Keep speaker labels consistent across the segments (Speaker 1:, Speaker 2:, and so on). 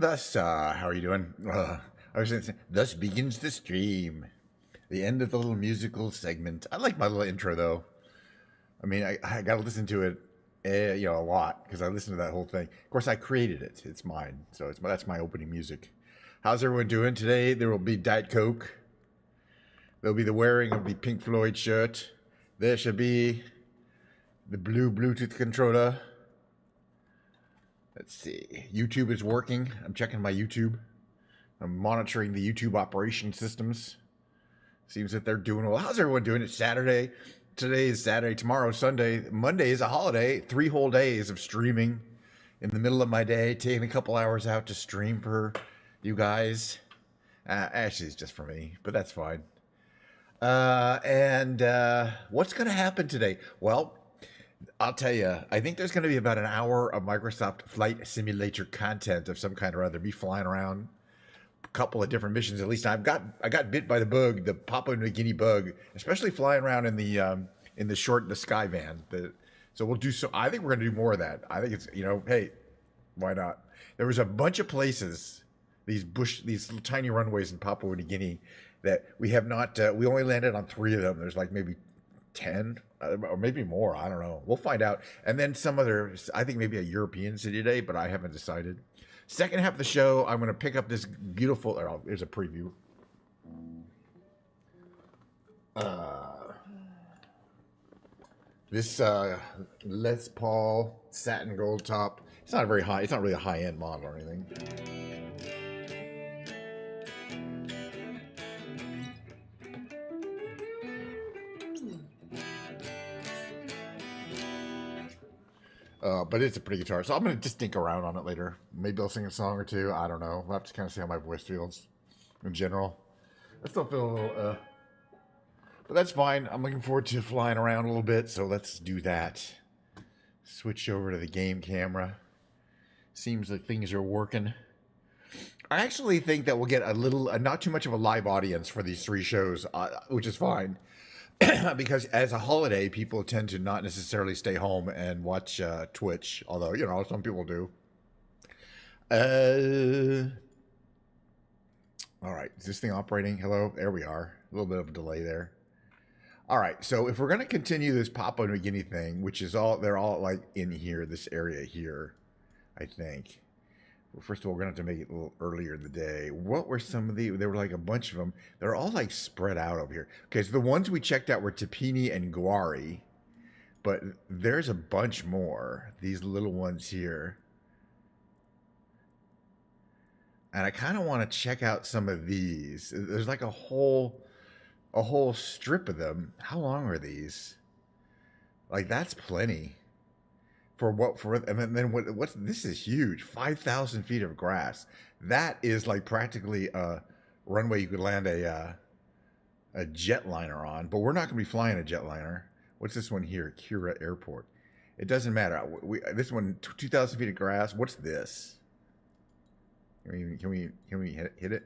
Speaker 1: How are you doing? I was going to say, thus begins the stream. The end of the little musical segment. I like my little intro, though. I mean, I got to listen to it, a lot, because I listened to that whole thing. Of course, I created it. It's mine. So that's my opening music. How's everyone doing today? There will be Diet Coke. There'll be the wearing of the Pink Floyd shirt. There should be the blue Bluetooth controller. Let's see. YouTube is working. I'm checking my YouTube. I'm monitoring the YouTube operation systems. Seems that they're doing well. How's everyone doing? It's Saturday. Today is Saturday. Tomorrow's Sunday. Monday is a holiday. 3 whole days of streaming in the middle of my day, taking a couple hours out to stream for you guys. Actually, it's just for me, but that's fine. What's going to happen today? Well, I'll tell you, I think there's going to be about an hour of Microsoft Flight Simulator content of some kind or other. Me flying around a couple of different missions. At least I got bit by the bug, the Papua New Guinea bug, especially flying around in the Skyvan. So we'll do so. I think we're going to do more of that. I think it's hey, why not? There was a bunch of places, these little tiny runways in Papua New Guinea that we have not. We only landed on 3 of them. There's like maybe 10 or maybe more. I don't know. We'll find out. And then some other, I think maybe a European city today, but I haven't decided. Second half of the show, I'm going to pick up this beautiful, here's a preview. This Les Paul satin gold top. It's not very high. It's not really a high-end model or anything. But it's a pretty guitar, so I'm going to just think around on it later. Maybe I'll sing a song or two. I don't know. We'll have to kind of see how my voice feels in general. I still feel a little, but that's fine. I'm looking forward to flying around a little bit, so let's do that. Switch over to the game camera. Seems like things are working. I actually think that we'll get a little, not too much of a live audience for these 3 shows, which is fine. Because as a holiday, people tend to not necessarily stay home and watch Twitch, although, some people do. All right, is this thing operating? Hello? There we are. A little bit of a delay there. All right, so if we're going to continue this Papua New Guinea thing, which is they're all like in here, this area here, I think. Well, first of all, we're going to have to make it a little earlier in the day. What were some of there were like a bunch of them. They're all like spread out over here. Okay, so the ones we checked out were Tapini and Guari. But there's a bunch more. These little ones here. And I kind of want to check out some of these. There's like a whole strip of them. How long are these? Like, that's plenty. And then what's this is huge. 5,000 feet of grass. That is like practically a runway you could land a jetliner on, but we're not going to be flying a jetliner. What's this one here? Kura Airport. It doesn't matter. This one, 2,000 feet of grass. What's this? Can we hit it?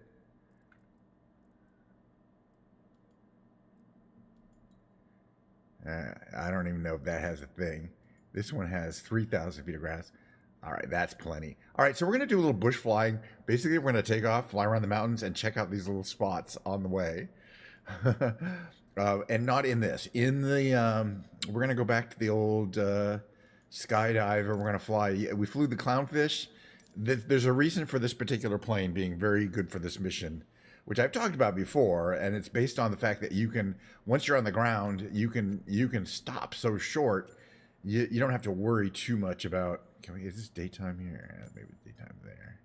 Speaker 1: I don't even know if that has a thing. This one has 3,000 feet of grass. All right, that's plenty. All right, so we're going to do a little bush flying. Basically, we're going to take off, fly around the mountains, and check out these little spots on the way. And not in this. We're going to go back to the old skydiver. We're going to fly. We flew the Clownfish. There's a reason for this particular plane being very good for this mission, which I've talked about before, and it's based on the fact that you can, once you're on the ground, you can stop so short. You don't have to worry too much about, is this daytime here? Maybe daytime there.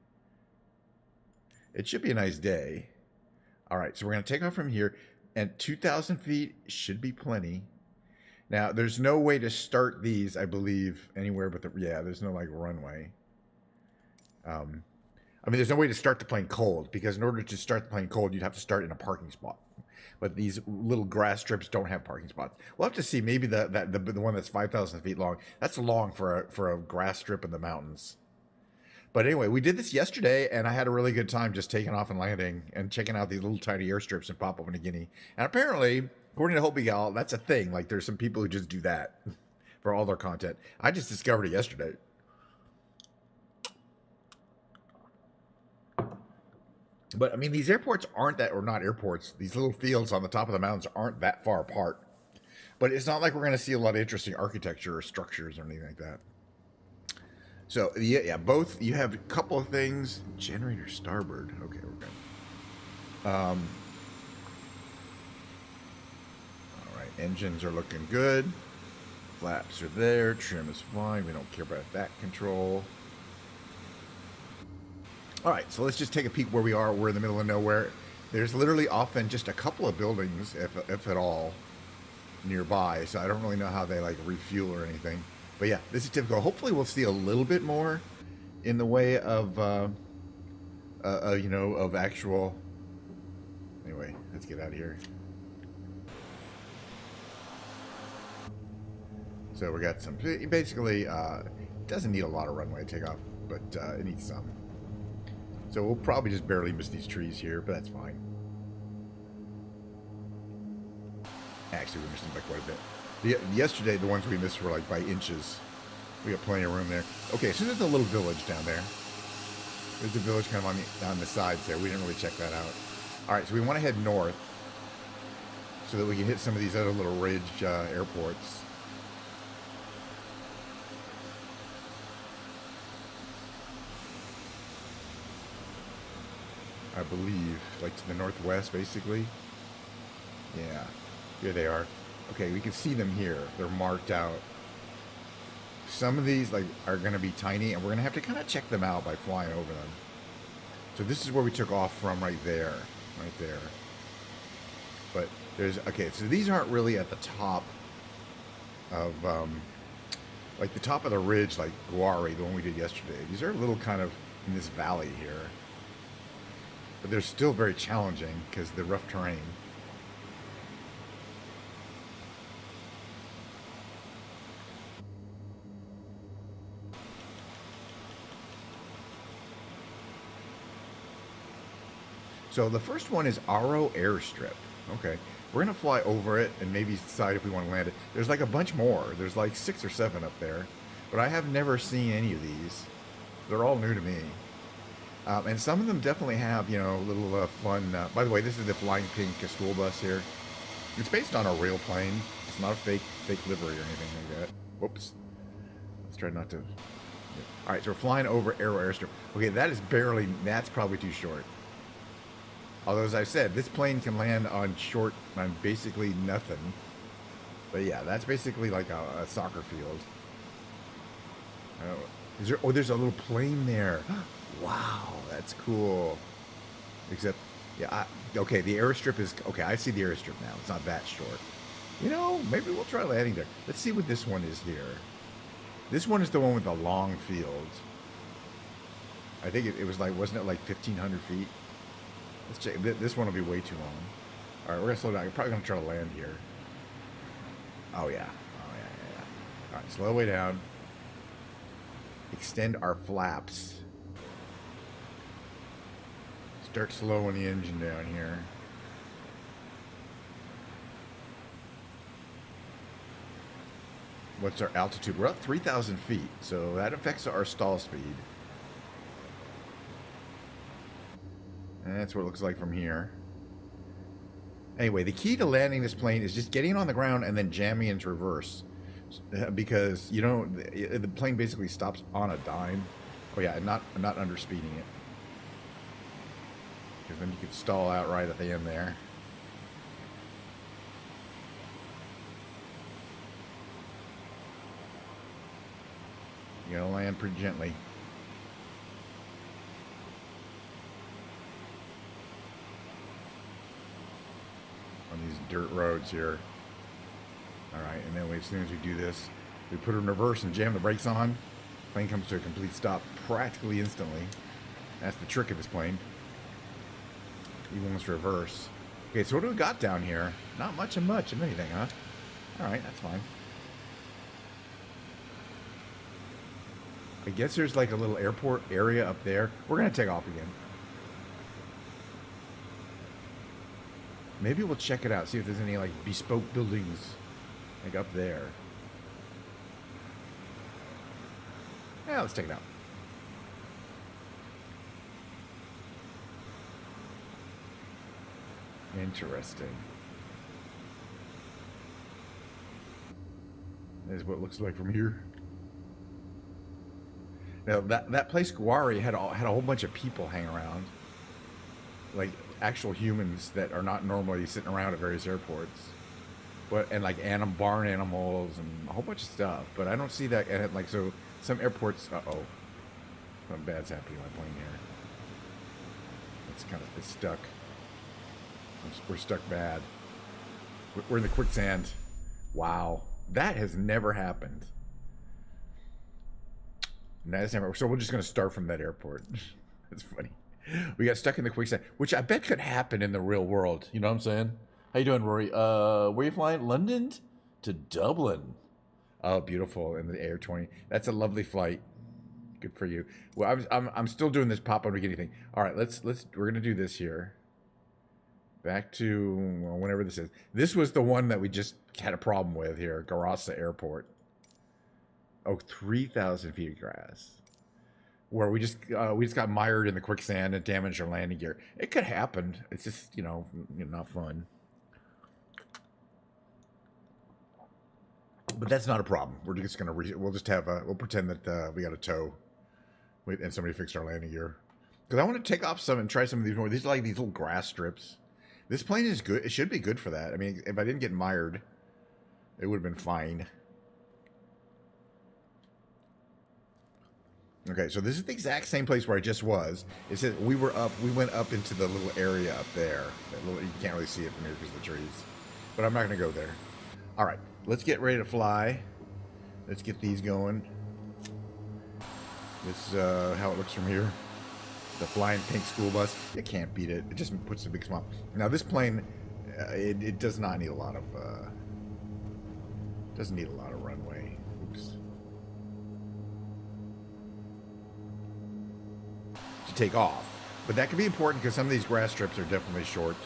Speaker 1: It should be a nice day. All right, so we're going to take off from here, and 2,000 feet should be plenty. Now, there's no way to start these, I believe, anywhere but there's no, like, runway. There's no way to start the plane cold, because in order to start the plane cold, you'd have to start in a parking spot. But these little grass strips don't have parking spots. We'll have to see. Maybe the one that's 5,000 feet long. That's long for a grass strip in the mountains. But anyway, we did this yesterday, and I had a really good time just taking off and landing and checking out these little tiny airstrips in Papua New Guinea. And apparently, according to Hopi Gal, that's a thing. Like, there's some people who just do that for all their content. I just discovered it yesterday. But I mean, these airports aren't that, or not airports, these little fields on the top of the mountains aren't that far apart. But it's not like we're going to see a lot of interesting architecture or structures or anything like that. So, yeah, both, you have a couple of things. Generator starboard. Okay, we're good. All right, engines are looking good. Flaps are there. Trim is fine. We don't care about that control. All right, so let's just take a peek where we are. We're in the middle of nowhere. There's literally often just a couple of buildings, if at all, nearby. So I don't really know how they like refuel or anything. But yeah, this is typical. Hopefully we'll see a little bit more in the way of, you know, of actual... Anyway, let's get out of here. So we got some... Basically, it doesn't need a lot of runway to take off, but it needs some. So we'll probably just barely miss these trees here, but that's fine. Actually, we missed them by quite a bit. Yesterday, the ones we missed were like by inches. We got plenty of room there. Okay, so there's a little village down there. There's a village kind of on the sides there. We didn't really check that out. All right, so we want to head north so that we can hit some of these other little ridge airports. I believe, like to the northwest, basically. Yeah, here they are. Okay, we can see them here. They're marked out. Some of these like are going to be tiny, and we're going to have to kind of check them out by flying over them. So this is where we took off from, right there. Right there. But there's... Okay, so these aren't really at the top of... like the top of the ridge, like Guari, the one we did yesterday. These are a little kind of in this valley here. But they're still very challenging because of the rough terrain. So the first one is Aro Airstrip. Okay. We're going to fly over it and maybe decide if we want to land it. There's like a bunch more. There's like 6 or 7 up there. But I have never seen any of these. They're all new to me. And some of them definitely have, you know, little fun... by the way, this is the Flying Pink school bus here. It's based on a real plane. It's not a fake livery or anything like that. Whoops. Let's try not to... All right, so we're flying over Aro Airstrip. Okay, that is barely... That's probably too short. Although, as I said, this plane can land on basically nothing. But yeah, that's basically like a soccer field. Oh, there's a little plane there. Wow, that's cool. Except, yeah, okay, the airstrip is... Okay, I see the airstrip now. It's not that short. You know, maybe we'll try landing there. Let's see what this one is here. This one is the one with the long field. I think it was like... Wasn't it like 1,500 feet? Let's check. This one will be way too long. All right, we're going to slow down. We're probably going to try to land here. Oh, yeah. Oh, yeah. All right, slow way down. Extend our flaps. Start slowing the engine down here. What's our altitude? We're up 3,000 feet, so that affects our stall speed. And that's what it looks like from here. Anyway, the key to landing this plane is just getting on the ground and then jamming into reverse. Because, you know, the plane basically stops on a dime. Oh yeah, and not underspeeding it. Because then you could stall out right at the end there. You gotta land pretty gently. On these dirt roads here. Alright, and then as soon as we do this, we put it in reverse and jam the brakes on. Plane comes to a complete stop practically instantly. That's the trick of this plane. Even when it's reverse. Okay, so what do we got down here? Not much of anything, huh? Alright, that's fine. I guess there's like a little airport area up there. We're going to take off again. Maybe we'll check it out, see if there's any like bespoke buildings like up there. Yeah, let's check it out. Interesting. This is what it looks like from here. Now that place Guari had a whole bunch of people hang around, like actual humans that are not normally sitting around at various airports, and like barn animals and a whole bunch of stuff. But I don't see that at like so some airports. Something bad's happening to my plane here. It's stuck. We're stuck bad. We're in the quicksand. Wow, that has never happened. So we're just going to start from that airport. It's funny. We got stuck in the quicksand, which I bet could happen in the real world. You know what I'm saying? How you doing, Rory? Where are you flying? London to Dublin. Oh, beautiful. In the Air 20. That's a lovely flight. Good for you. Well, I'm still doing this Papua New Guinea thing. All right, we're gonna do this here. Back to whenever this is. This was the one that we just had a problem with here, Garasa Airport. Oh, 3,000 feet of grass. Where we just got mired in the quicksand and damaged our landing gear. It could happen. It's just not fun. But that's not a problem. We're just gonna we'll pretend that we got a tow. Wait, and somebody fixed our landing gear. Because I want to take off some and try some of these more. These are like these little grass strips. This plane is good. It should be good for that. I mean, if I didn't get mired, it would have been fine. Okay, so this is the exact same place where I just was. It said we went up into the little area up there. You can't really see it from here because of the trees. But I'm not going to go there. All right, let's get ready to fly. Let's get these going. This is how it looks from here. The flying pink school bus. You can't beat it. It just puts a big smile. Now this plane, it does not need a lot of runway. Oops. To take off, but that could be important because some of these grass strips are definitely short.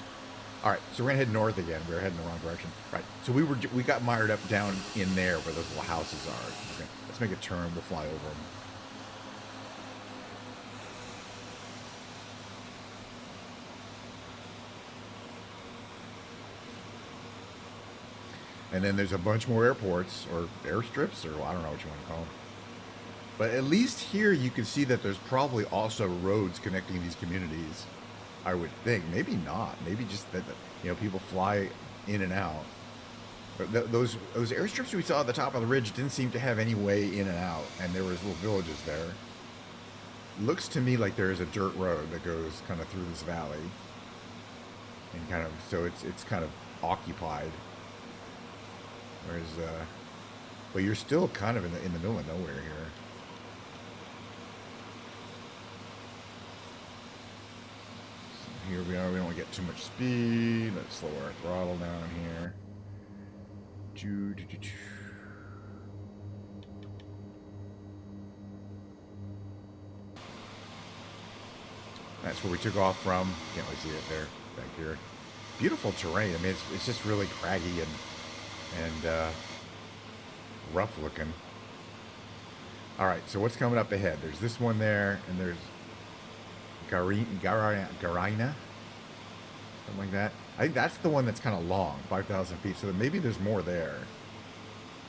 Speaker 1: All right, so we're gonna head north again. We're heading the wrong direction. Right. So we got mired up down in there where those little houses are. Okay. Let's make a turn. We'll fly over them. And then there's a bunch more airports, or airstrips, or I don't know what you want to call them. But at least here you can see that there's probably also roads connecting these communities, I would think. Maybe not. Maybe just that, people fly in and out. But those airstrips we saw at the top of the ridge didn't seem to have any way in and out, and there was little villages there. Looks to me like there is a dirt road that goes kind of through this valley. And so it's kind of occupied. Whereas, but you're still kind of in the middle of nowhere here. So here we are. We don't want to get too much speed. Let's slow our throttle down here. That's where we took off from. Can't really see it there, back here. Beautiful terrain. I mean, it's just really craggy and rough looking. All right, so what's coming up ahead? There's this one there, and there's Garina, something like that. I think that's the one that's kind of long, 5,000 feet. So maybe there's more there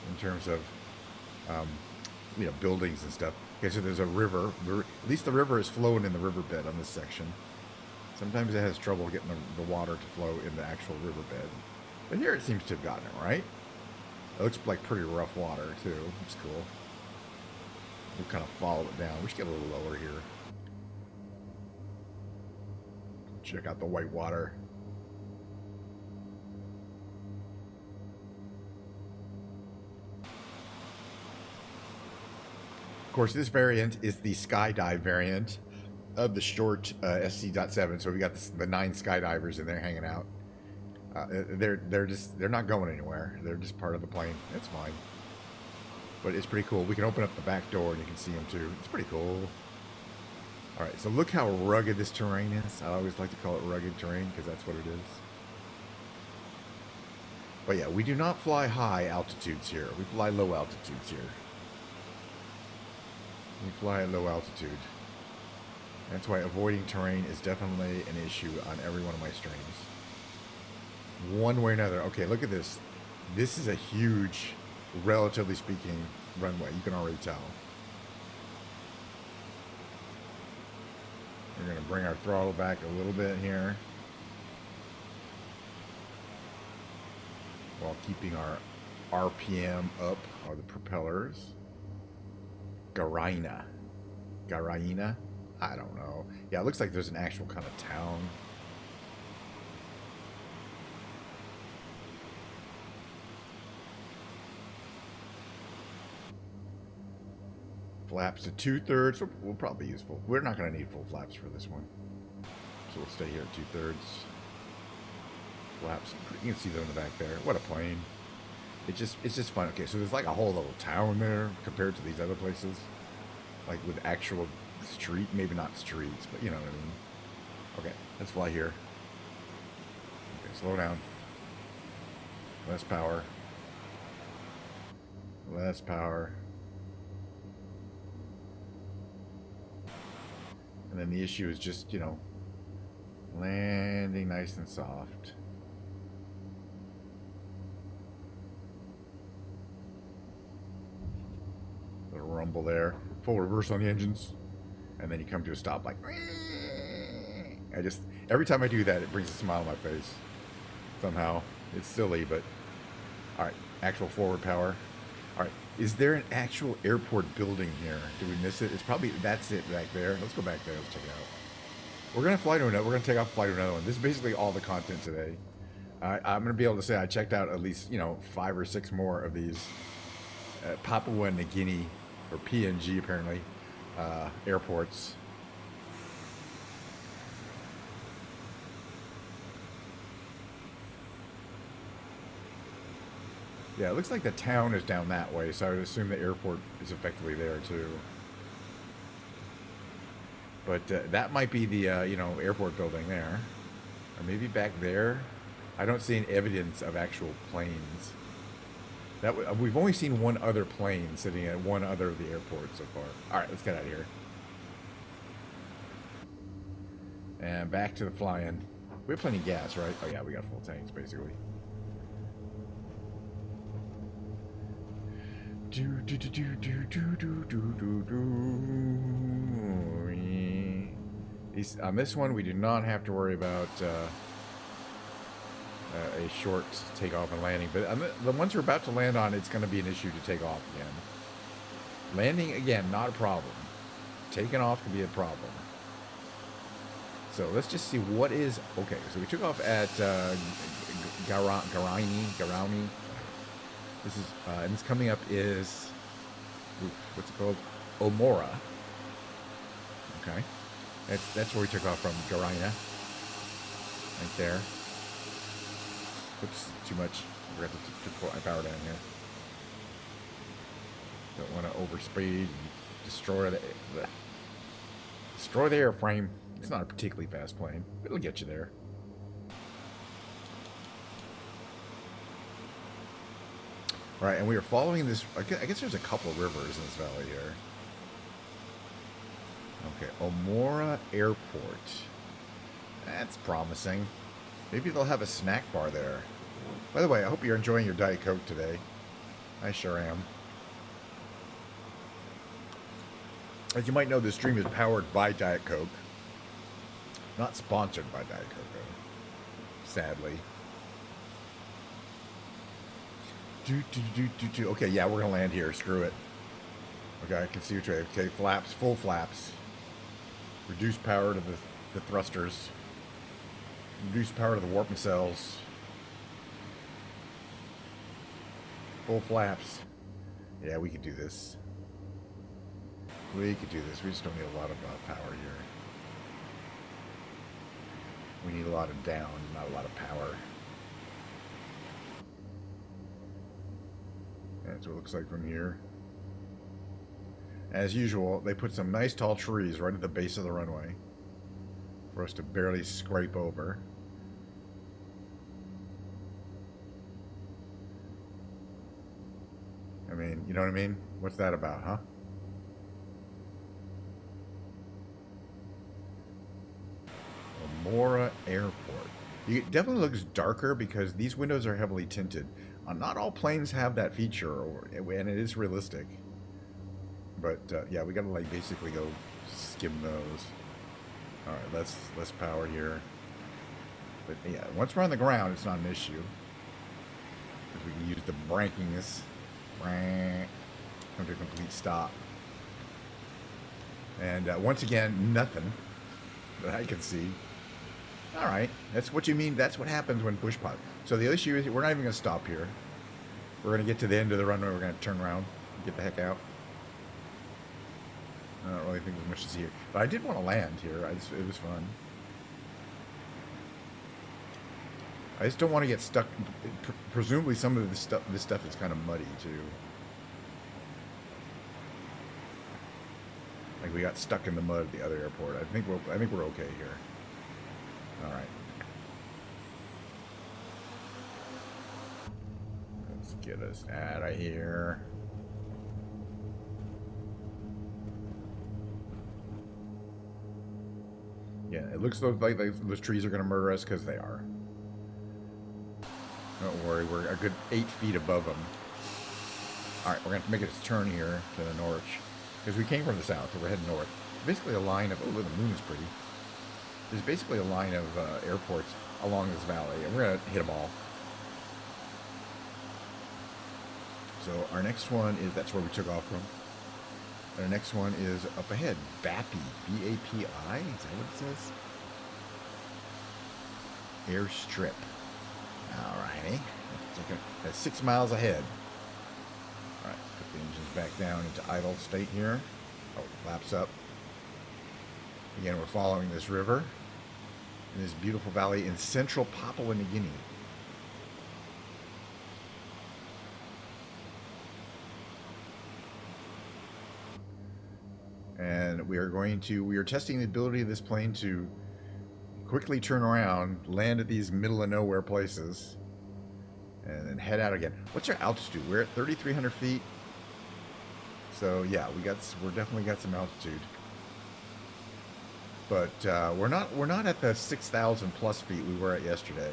Speaker 1: in terms of buildings and stuff. Okay, so there's a river. At least the river is flowing in the riverbed on this section. Sometimes it has trouble getting the water to flow in the actual riverbed. But here it seems to have gotten it, right? It looks like pretty rough water, too. It's cool. We'll kind of follow it down. We should get a little lower here. Check out the white water. Of course, this variant is the skydive variant of the short Sc.7. So we got the 9 skydivers in there hanging out. They're not going anywhere. They're just part of the plane. It's fine. But it's pretty cool. We can open up the back door and you can see them too. It's pretty cool. All right, so look how rugged this terrain is. I always like to call it rugged terrain because that's what it is. But yeah, we do not fly high altitudes here. We fly low altitudes here. We fly at low altitude. That's why avoiding terrain is definitely an issue on every one of my streams. one way or another. Okay, look at this. This is a huge, relatively speaking, runway. You can already tell. We're going to bring our throttle back a little bit here, while keeping our RPM up, or the propellers. Garaina. I don't know. Yeah, it looks like there's an actual kind of town. Flaps to 2/3. We'll probably use full. We're not going to need full flaps for this one, so we'll stay here at 2/3. Flaps. You can see them in the back there. What a plane! It's just fun. Okay, so there's like a whole little town there compared to these other places, like with actual street. Maybe not streets, but you know what I mean. Okay, let's fly here. Okay, slow down. Less power. Less power. And then the issue is just, you know, landing nice and soft. Little rumble there. Full reverse on the engines. And then you come to a stop like... Every time I do that, it brings a smile on my face. Somehow. It's silly, but... Alright, actual forward power. Alright, is there an actual airport building here? Did we miss it? It's probably... That's it back there. Let's go back there. Let's check it out. We're going to fly to another... We're going to take off, fly to another one. This is basically all the content today. I'm going to be able to say I checked out at least, you know, 5 or 6 more of these Papua New Guinea, or PNG apparently, airports. Yeah, it looks like the town is down that way, so I would assume the airport is effectively there too. But that might be the, you know, airport building there. Or maybe back there. I don't see any evidence of actual planes. We've only seen one other plane sitting at one other of the airports so far. Alright, let's get out of here. And back to the flying. We have plenty of gas, right? Oh yeah, we got full tanks, basically. On this one, we do not have to worry about a short takeoff and landing, but on the ones we're about to land on, it's going to be an issue to take off again. Landing, again, not a problem. Taking off can be a problem. So let's just see what is... Okay, so we took off at Garauni. This is, and this coming up is, what's it called? Omora. Okay. That's where we took off from, Garaina. Right there. Oops, too much. I forgot to put my power down here. Don't want to overspeed and destroy the airframe. It's not a particularly fast plane, but it'll get you there. All right, and we are following this. I guess there's a couple of rivers in this valley here. Okay, Omora Airport. That's promising. Maybe they'll have a snack bar there. By the way, I hope you're enjoying your Diet Coke today. I sure am. As you might know, this stream is powered by Diet Coke. Not sponsored by Diet Coke, though. Sadly. Okay, yeah, we're gonna land here. Screw it. Okay, I can see your tray. Okay, flaps, full flaps. Reduce power to the thrusters. Reduce power to the warp nacelles. Full flaps. Yeah, we could do this. We could do this. We just don't need a lot of power here. We need a lot of down, not a lot of power. That's what it looks like from here. As usual, they put some nice tall trees right at the base of the runway for us to barely scrape over. I mean, you know what I mean? What's that about, huh? Omora Airport. It definitely looks darker because these windows are heavily tinted. Not all planes have that feature, and it is realistic. But yeah, we gotta like basically go skim those. All right, let's power here. But yeah, once we're on the ground, it's not an issue. Because we can use the brankings. Come to a complete stop. And once again, nothing that I can see. All right, that's what you mean. That's what happens when push pot. So the issue is we're not even going to stop here. We're going to get to the end of the runway. We're going to turn around and get the heck out. I don't really think there's much to see here. But I did want to land here. It was fun. I just don't want to get stuck. Presumably some of this stuff is kind of muddy too. Like we got stuck in the mud at the other airport. I think we're okay here. All right. Let's get us out of here. Yeah, it looks like those trees are going to murder us because they are. Don't worry, we're a good 8 feet above them. All right, we're going to make a turn here to the north. Because we came from the south, so we're heading north. Basically a line of, oh, look, the moon is pretty. There's basically a line of airports along this valley, and we're going to hit them all. So our next one is, that's where we took off from. And our next one is up ahead, Bapi, B-A-P-I, is that what it says? Airstrip. Alrighty. That's 6 miles ahead. Alright, put the engines back down into idle state here. Oh, flaps up. Again, we're following this river in this beautiful valley in central Papua New Guinea. And we are testing the ability of this plane to quickly turn around, land at these middle of nowhere places, and then head out again. What's our altitude? We're at 3,300 feet. So yeah, we're definitely got some altitude. But we're not at the 6,000 plus feet we were at yesterday.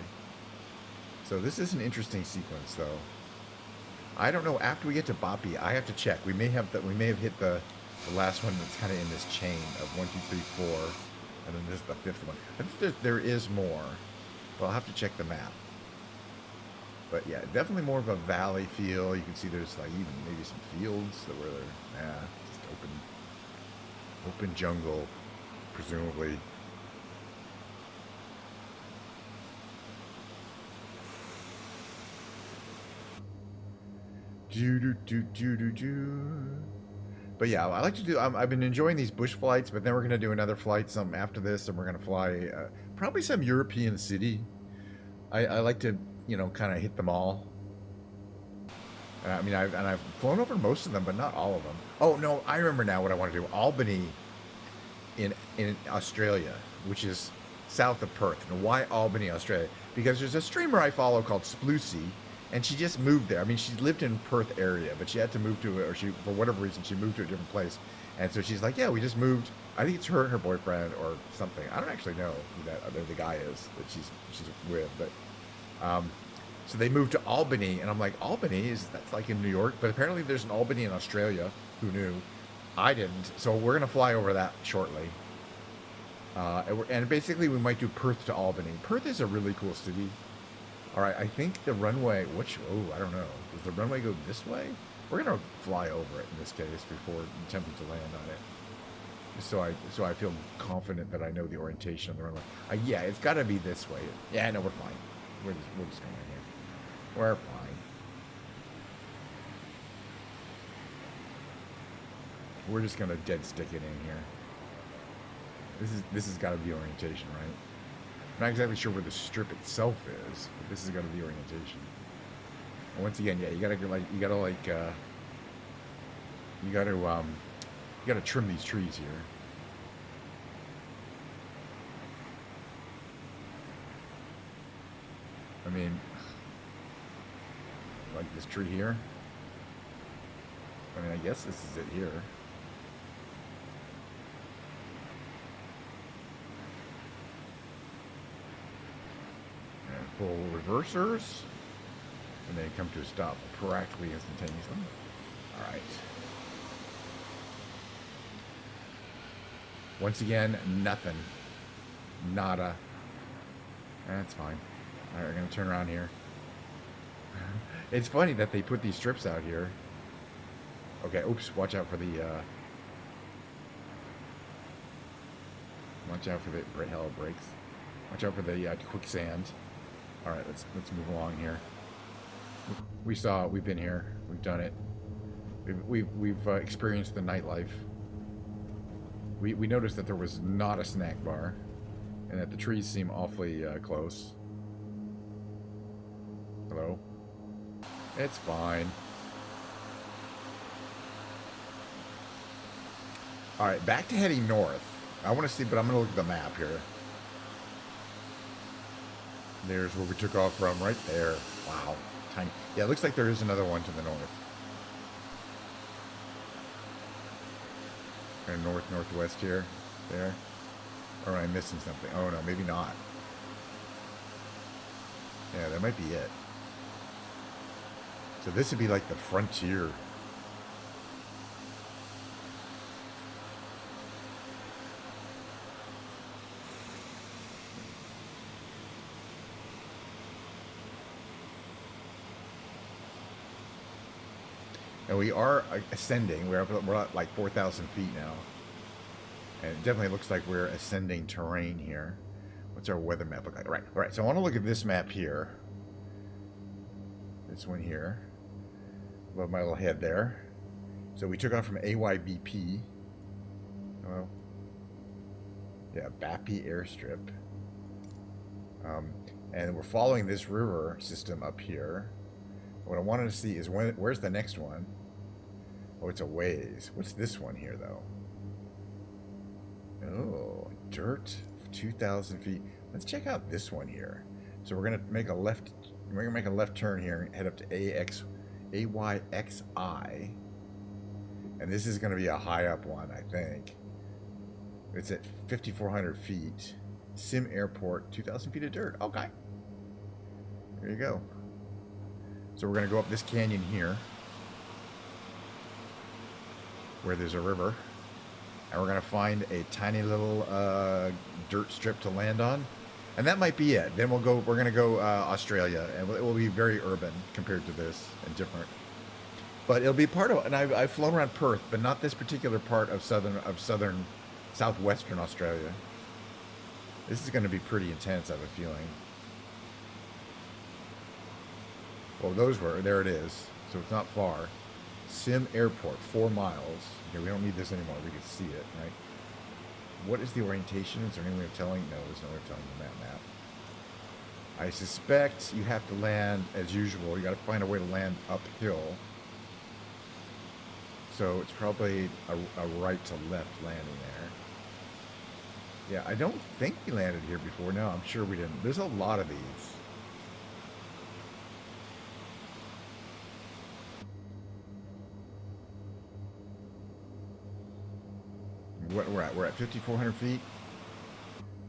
Speaker 1: So this is an interesting sequence, though. I don't know. After we get to Bapi, I have to check. We may have hit the last one that's kind of in this chain of 1, 2, 3, 4, and then this is the 5th one. I think there is more, but I'll have to check the map. But yeah, definitely more of a valley feel. You can see there's like even maybe some fields that were there. Yeah, just open jungle, presumably. But yeah, I like to do. I've been enjoying these bush flights, but then we're gonna do another flight some after this, and we're gonna fly probably some European city. I like to, kind of hit them all. I mean, I've flown over most of them, but not all of them. Oh no, I remember now what I want to do. Albany, in Australia, which is south of Perth. And why Albany, Australia? Because there's a streamer I follow called Splucy, and she just moved there. I mean, she lived in Perth area, but she had to move to, for whatever reason, she moved to a different place. And so she's like, yeah, we just moved. I think it's her and her boyfriend or something. I don't actually know who the guy is that she's with, but so they moved to Albany, and I'm like, Albany that's like in New York, but apparently there's an Albany in Australia. Who knew? I didn't. So we're gonna fly over that shortly. And basically we might do Perth to Albany. Perth is a really cool city. All right, I think the runway, I don't know. Does the runway go this way? We're going to fly over it in this case before attempting to land on it. So I feel confident that I know the orientation of the runway. Yeah, it's got to be this way. Yeah, no, we're fine. We're just going here. We're fine. We're just going to dead stick it in here. This has got to be orientation, right? I'm not exactly sure where the strip itself is, but this is going to be orientation. And once again, yeah, you gotta trim these trees here. I mean, like this tree here. I mean, I guess this is it here. reversers, and they come to a stop practically instantaneously. All right. Once again, nothing. Nada. That's fine. All right, we're going to turn around here. It's funny that they put these strips out here. Okay, oops, watch out for the, hell brakes. Watch out for the quicksand. All right, let's move along here. We've been here. We've done it. We've experienced the nightlife. We noticed that there was not a snack bar, and that the trees seem awfully close. Hello? It's fine. Alright, back to heading north. I want to see, but I'm going to look at the map here. There's where we took off from, right there. Wow. Tiny. Yeah, it looks like there is another one to the north. Kind of northwest here. There. Or am I missing something? Oh, no, maybe not. Yeah, that might be it. So this would be like the frontier. And we are ascending. We're at like 4,000 feet now. And it definitely looks like we're ascending terrain here. What's our weather map look like? All right. So I want to look at this map here. This one here. Above my little head there. So we took off from AYBP. Well, yeah, Bapi airstrip. And we're following this river system up here. What I wanted to see is where's the next one? Oh, it's a ways. What's this one here, though? Oh, dirt, 2,000 feet. Let's check out this one here. So we're gonna make a left. We're gonna make a left turn here and head up to AYXI, and this is gonna be a high up one, I think. It's at 5,400 feet. Sim Airport, 2,000 feet of dirt. Okay. There you go. So we're gonna go up this canyon here, where there's a river. And we're going to find a tiny little dirt strip to land on. And that might be it. Then we're going to go Australia. And it will be very urban compared to this and different. But it'll be part of, and I've flown around Perth, but not this particular part of southwestern Australia. This is going to be pretty intense, I have a feeling. Well, there it is. So it's not far. Sim Airport, 4 miles. Okay, we don't need this anymore. We can see it, right? What is the orientation? Is there any way of telling? No, there's no way of telling on that map. I suspect you have to land as usual. You got to find a way to land uphill. So it's probably a right to left landing there. Yeah, I don't think we landed here before. No, I'm sure we didn't. There's a lot of these. We're at 5,400 feet.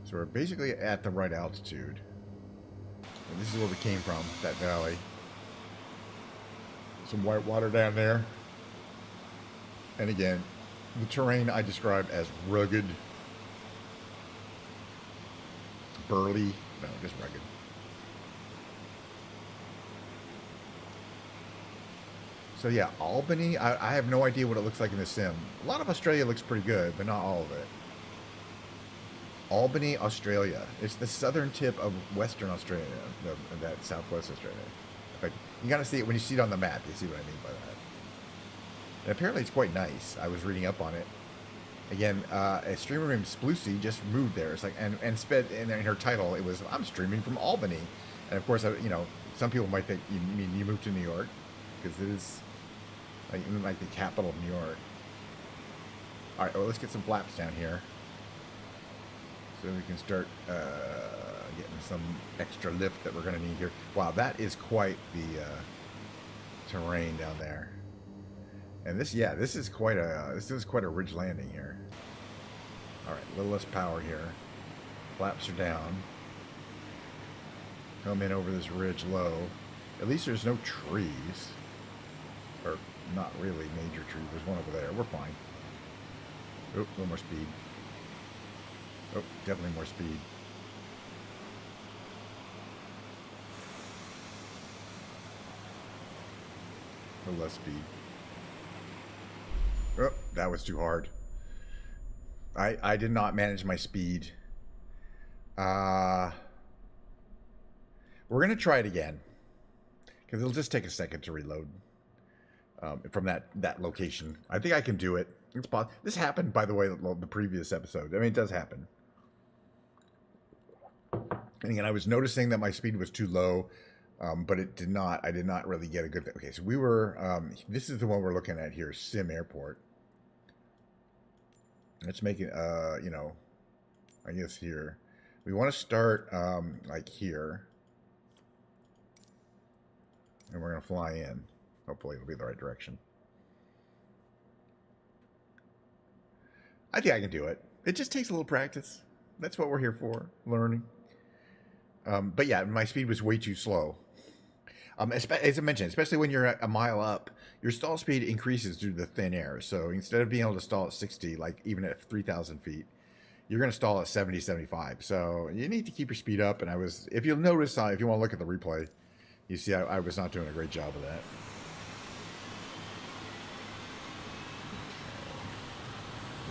Speaker 1: So we're basically at the right altitude. And this is where we came from, that valley. Some white water down there. And again, the terrain I described as rugged. Burly. No, just rugged. So yeah, Albany, I have no idea what it looks like in the sim. A lot of Australia looks pretty good, but not all of it. Albany, Australia. It's the southern tip of Western Australia, that Southwest Australia. But you gotta see it when you see it on the map. You see what I mean by that. And apparently it's quite nice. I was reading up on it. Again, a streamer named Splucy just moved there. It's like, and sped in her title, it was, I'm streaming from Albany. And of course, you know, some people might think you mean you moved to New York, because it is like the capital of New York. All right, well, let's get some flaps down here, so we can start getting some extra lift that we're going to need here. Wow, that is quite the terrain down there. And this is quite a ridge landing here. All right, a little less power here. Flaps are down. Come in over this ridge low. At least there's no trees. Or not really major trees. There's one over there. We're fine. Oh, a little more speed. Oh, definitely more speed. A little less speed. Oh, that was too hard. I did not manage my speed. We're going to try it again. Because it'll just take a second to reload from that location. I think I can do it. It's possible. This happened, by the way, the previous episode. I mean, it does happen. And again, I was noticing that my speed was too low, but it did not. I did not really get a good. Okay, so we were. This is the one we're looking at here, Sim Airport. Let's make it. You know, I guess here. We want to start like here, and we're gonna fly in. Hopefully, it'll be the right direction. I think I can do it. It just takes a little practice. That's what we're here for, learning. But yeah, my speed was way too slow. As I mentioned, especially when you're a mile up, your stall speed increases due to the thin air. So instead of being able to stall at 60, like even at 3,000 feet, you're going to stall at 70, 75. So you need to keep your speed up. And if you'll notice, if you want to look at the replay, you see I was not doing a great job of that.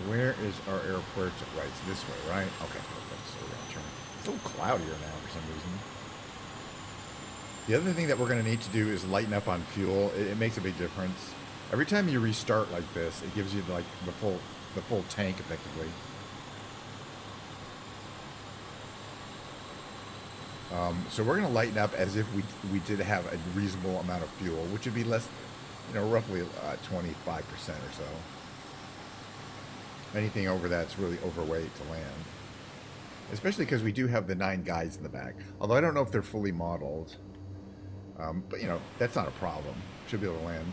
Speaker 1: Where is our airport? Right, it's this way, right? Okay, perfect. So we're going to turn. It's a little cloudier now for some reason. The other thing that we're going to need to do is lighten up on fuel. It makes a big difference. Every time you restart like this, it gives you like the full tank effectively. So we're going to lighten up as if we did have a reasonable amount of fuel, which would be less, roughly 25% or so. Anything over that's really overweight to land. Especially because we do have the 9 guys in the back. Although I don't know if they're fully modeled. But, that's not a problem. Should be able to land.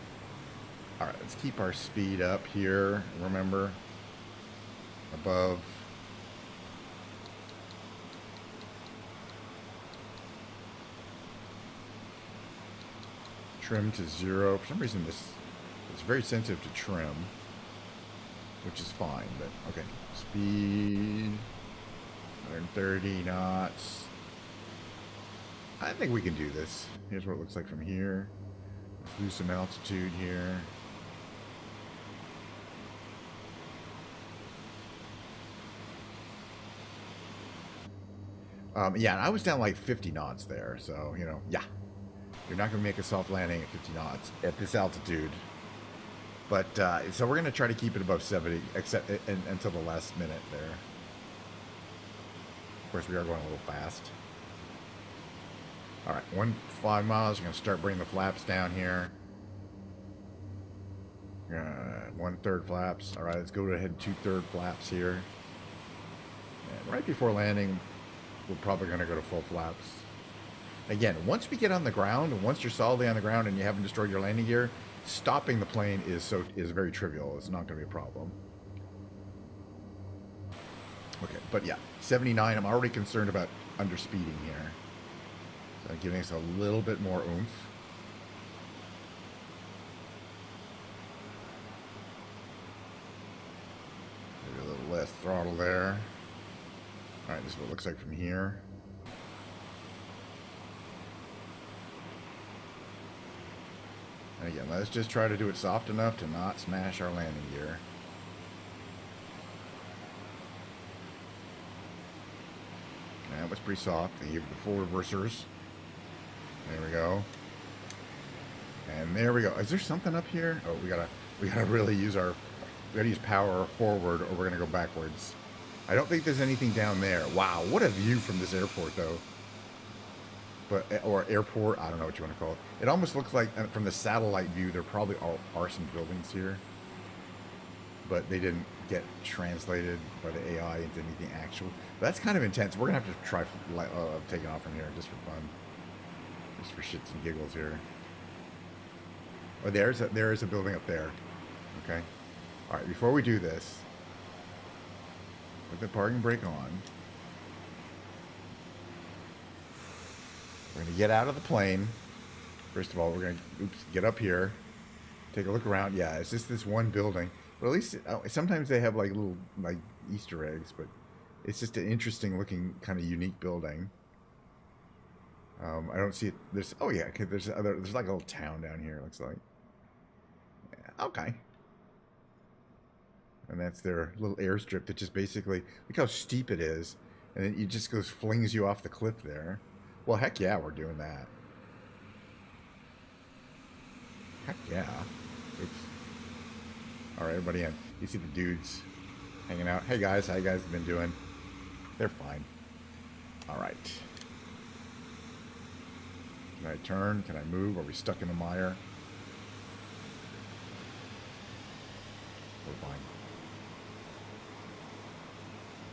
Speaker 1: Alright, let's keep our speed up here. Remember, above. Trim to 0. For some reason, it's very sensitive to trim. Which is fine, but okay. Speed 130 knots. I think we can do this. Here's what it looks like from here. Let's lose some altitude here. Yeah, and I was down like 50 knots there, so yeah. You're not gonna make a soft landing at 50 knots at this altitude. But, so we're going to try to keep it above 70, except until the last minute there. Of course, we are going a little fast. All right, 5 miles. We're going to start bringing the flaps down here. 1/3 flaps. All right, let's go ahead and 2/3 flaps here. And right before landing, we're probably going to go to full flaps. Again, once we get on the ground, once you're solidly on the ground and you haven't destroyed your landing gear, stopping the plane is very trivial. It's not going to be a problem. Okay, but yeah, 79. I'm already concerned about underspeeding here. So giving us a little bit more oomph. Maybe a little less throttle there. All right, this is what it looks like from here. And again, let's just try to do it soft enough to not smash our landing gear. That was pretty soft. And give the full reversers. There we go. And there we go. Is there something up here? Oh, we gotta really use we gotta use power forward, or we're gonna go backwards. I don't think there's anything down there. Wow, what a view from this airport, though. Or airport, I don't know what you want to call it. It almost looks like, from the satellite view, there probably are some buildings here. But they didn't get translated by the AI into anything actual. But that's kind of intense. We're going to have to try taking off from here, just for fun. Just for shits and giggles here. Oh, there is a building up there. Okay. All right, before we do this, put the parking brake on. going to get out of the plane. First of all, we're going to get up here. Take a look around. Yeah, it's just this one building. But at least sometimes they have like little like Easter eggs, but it's just an interesting looking kind of unique building. I don't see it. There's yeah, there's like a little town down here. It looks like. Yeah, okay. And that's their little airstrip that just basically look how steep it is, and then it just flings you off the cliff there. Well, heck yeah, we're doing that. Heck yeah. Oops. All right, everybody in. You see the dudes hanging out. Hey guys, how you guys been doing? They're fine. All right. Can I turn? Can I move? Are we stuck in the mire? We're fine.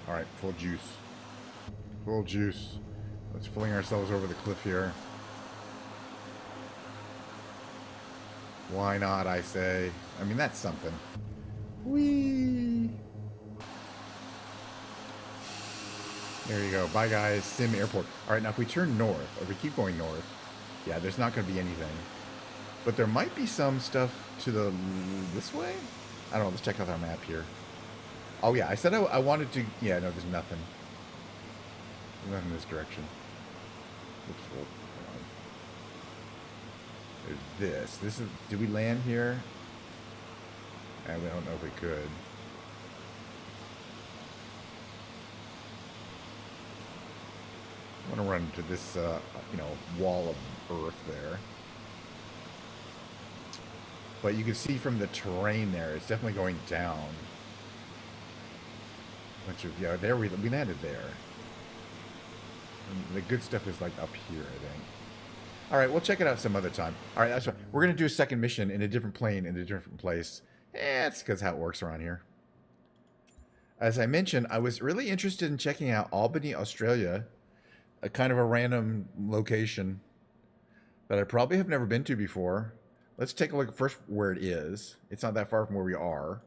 Speaker 1: All right, full juice. Full juice. Let's fling ourselves over the cliff here. Why not, I say. I mean, that's something. Whee! There you go. Bye, guys. Sim Airport. All right, now if we turn north, or we keep going north, yeah, there's not going to be anything. But there might be some stuff to the... this way? I don't know. Let's check out our map here. Oh, yeah. I said I wanted to... Yeah, no, there's nothing. There's nothing in this direction. Oops. Hold on. There's this. This is... Did we land here? We don't know if we could. I want to run to this, you know, wall of earth there. But you can see from the terrain there, it's definitely going down. Bunch of, yeah, there we landed there. And the good stuff is like up here, I think. All right, we'll check it out some other time. All right, that's right. We're going to do a second mission in a different plane, in a different place. It's because how it works around here. As I mentioned, I was really interested in checking out Albany, Australia. A kind of a random location that I probably have never been to before. Let's take a look at first where it is. It's not that far from where we are.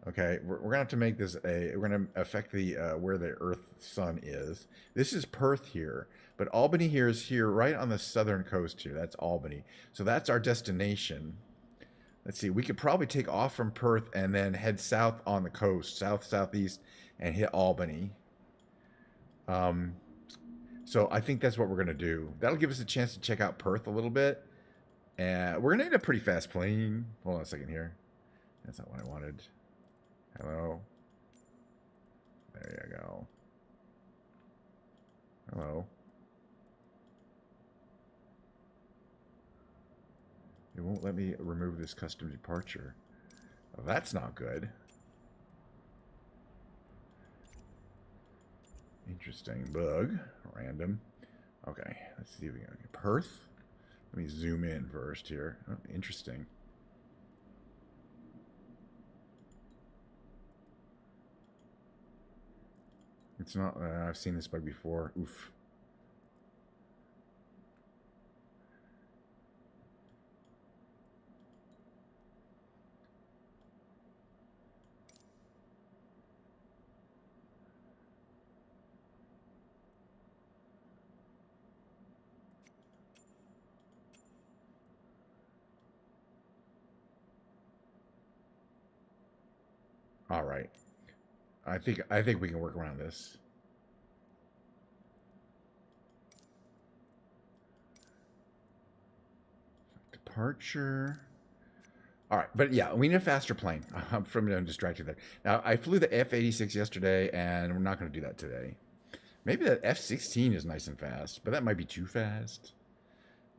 Speaker 1: Okay, we're gonna have to make this we're gonna affect the where the Earth sun is. This is Perth here, but Albany here is here right on the southern coast here. That's Albany. So that's our destination. Let's see, we could probably take off from Perth and then head south on the coast, southeast, and hit Albany. So I think that's what we're going to do. That'll give us a chance to check out Perth a little bit. And we're going to need a pretty fast plane. Hold on a second here. That's not what I wanted. Hello. There you go. Hello. It won't let me remove this custom departure. Well, that's not good. Interesting. Bug. Random. Okay. Let's see if we can get Perth. Let me zoom in first here. Oh, interesting. It's not... I've seen this bug before. Oof. All right. I think we can work around this. Departure. All right, but yeah, we need a faster plane. I'm distracted there. Now, I flew the F-86 yesterday, and we're not going to do that today. Maybe the F-16 is nice and fast, but that might be too fast.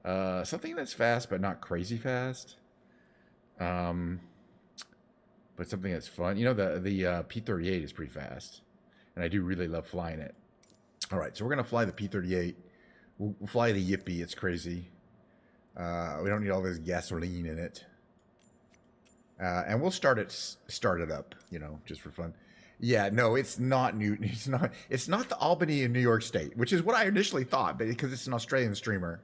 Speaker 1: Something that's fast, but not crazy fast. But something that's fun. You know, the P-38 is pretty fast, and I do really love flying it. All right, so we're going to fly the P-38. We'll fly the Yippee. It's crazy. We don't need all this gasoline in it. And we'll start it up, you know, just for fun. Yeah, no, it's not Newton. It's not the Albany in New York State, which is what I initially thought, but because it's an Australian streamer.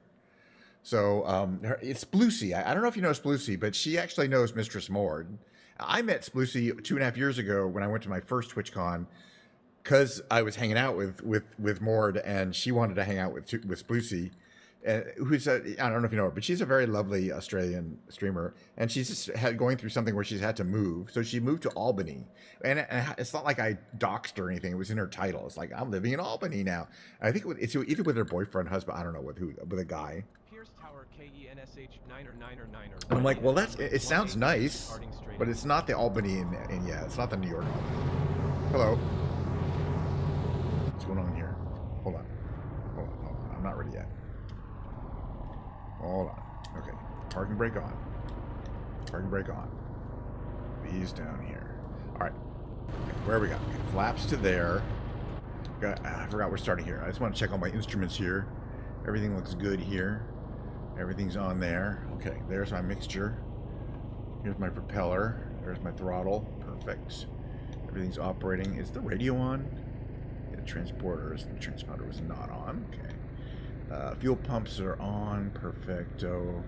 Speaker 1: So it's Splucy. I don't know if you know Splucy, but she actually knows Mistress Mord. I met Splucy 2.5 years ago when I went to my first TwitchCon, because I was hanging out with Mord, and she wanted to hang out with Splucy. who's I don't know if you know her, but she's a very lovely Australian streamer, and she's just going through something where she's had to move. So she moved to Albany, and it's not like I doxed her or anything. It was in her title. It's like, I'm living in Albany now. And I think it's either with her boyfriend, husband, I don't know, with a guy. And I'm like, well, it sounds nice, but it's not the Albany, and yeah, it's not the New York Albany. Hello. What's going on here? Hold on. I'm not ready yet. Hold on. Okay. Parking brake on. Parking brake on. These down here. Alright. Okay, where we got? Okay, flaps to there. I forgot we're starting here. I just want to check all my instruments here. Everything looks good here. Everything's on there. Okay, there's my mixture. Here's my propeller. There's my throttle. Perfect. Everything's operating. Is the radio on? Yeah, the transponder was not on. Okay. Fuel pumps are on. Perfecto.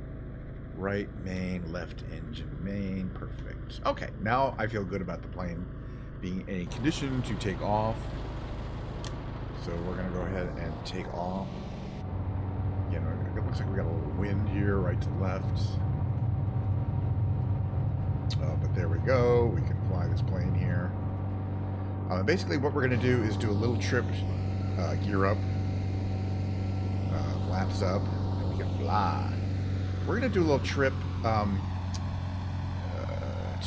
Speaker 1: Right main, left engine main. Perfect. Okay, now I feel good about the plane being in a condition to take off. So we're going to go ahead and take off. Again, it looks like we got a little wind here, right to left. But there we go. We can fly this plane here. Basically, what we're going to do is do a little trip, gear up, flaps up, and we can fly. We're going to do a little trip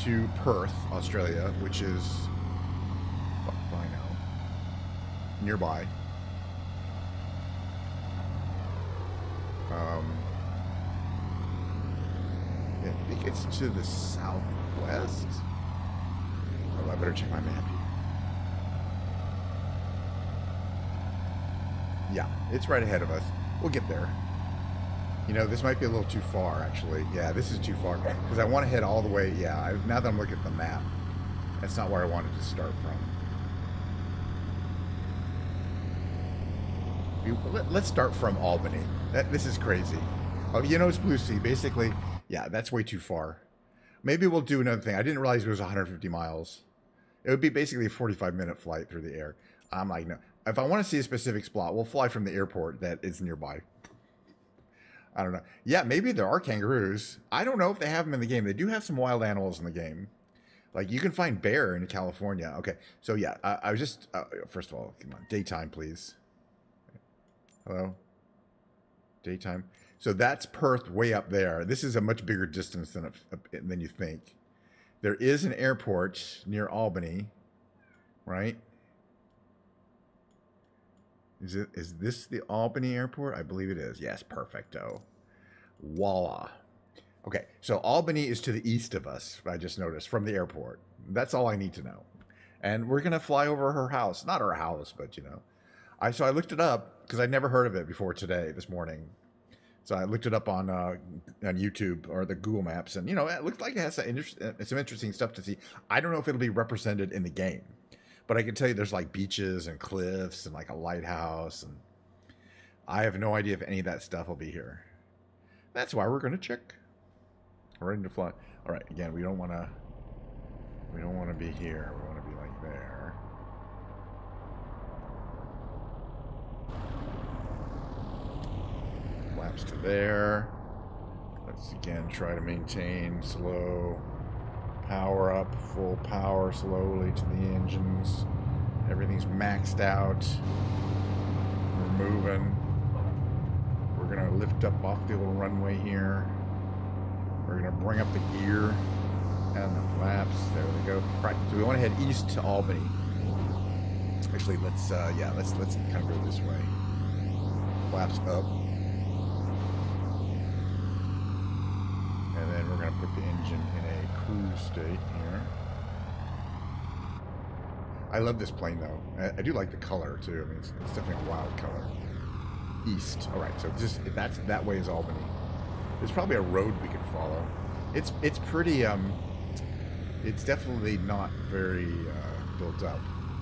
Speaker 1: to Perth, Australia, which is nearby. Yeah, I think it's to the southwest. Oh, I better check my map here. Yeah, it's right ahead of us. We'll get there. You know, this might be a little too far, actually. Yeah, this is too far. Because I want to head all the way. Yeah, now that I'm looking at the map, that's not where I wanted to start from. Let's start from Albany. This is crazy. Oh, you know, it's Blue Sea. Basically, yeah, that's way too far. Maybe we'll do another thing. I didn't realize it was 150 miles. It would be basically a 45-minute flight through the air. I'm like, no. If I want to see a specific spot, we'll fly from the airport that is nearby. I don't know. Yeah, maybe there are kangaroos. I don't know if they have them in the game. They do have some wild animals in the game. Like, you can find bear in California. Okay, so yeah, I was just... first of all, come on, daytime, please. Hello? Daytime. So that's Perth way up there. This is a much bigger distance than you think. There is an airport near Albany, right? Is this the Albany airport? I believe it is. Yes, perfecto. Voila. Okay, so Albany is to the east of us, I just noticed, from the airport. That's all I need to know. And we're going to fly over her house. Not her house, but, you know. So I looked it up, because I'd never heard of it before this morning. So I looked it up on YouTube or the Google Maps, and, you know, it looked like it has some interesting stuff to see. I don't know if it'll be represented in the game, but I can tell you there's like beaches and cliffs and like a lighthouse, and I have no idea if any of that stuff will be here. That's why we're going to check. We're ready to fly. All right, again, we don't want to be here. We want to be like there. Flaps to there. Let's again try to maintain slow. Power up, full power slowly to the engines. Everything's maxed out. We're moving. We're going to lift up off the little runway here. We're going to bring up the gear and the flaps. There we go. Right, so we want to head east to Albany. Actually, let's kind of go this way. Flaps up. And then we're going to put the engine in a cruise state here. I love this plane, though. I do like the color, too. I mean, it's definitely a wild color. East. All right, so that way is Albany. There's probably a road we could follow. It's pretty, it's definitely not very built up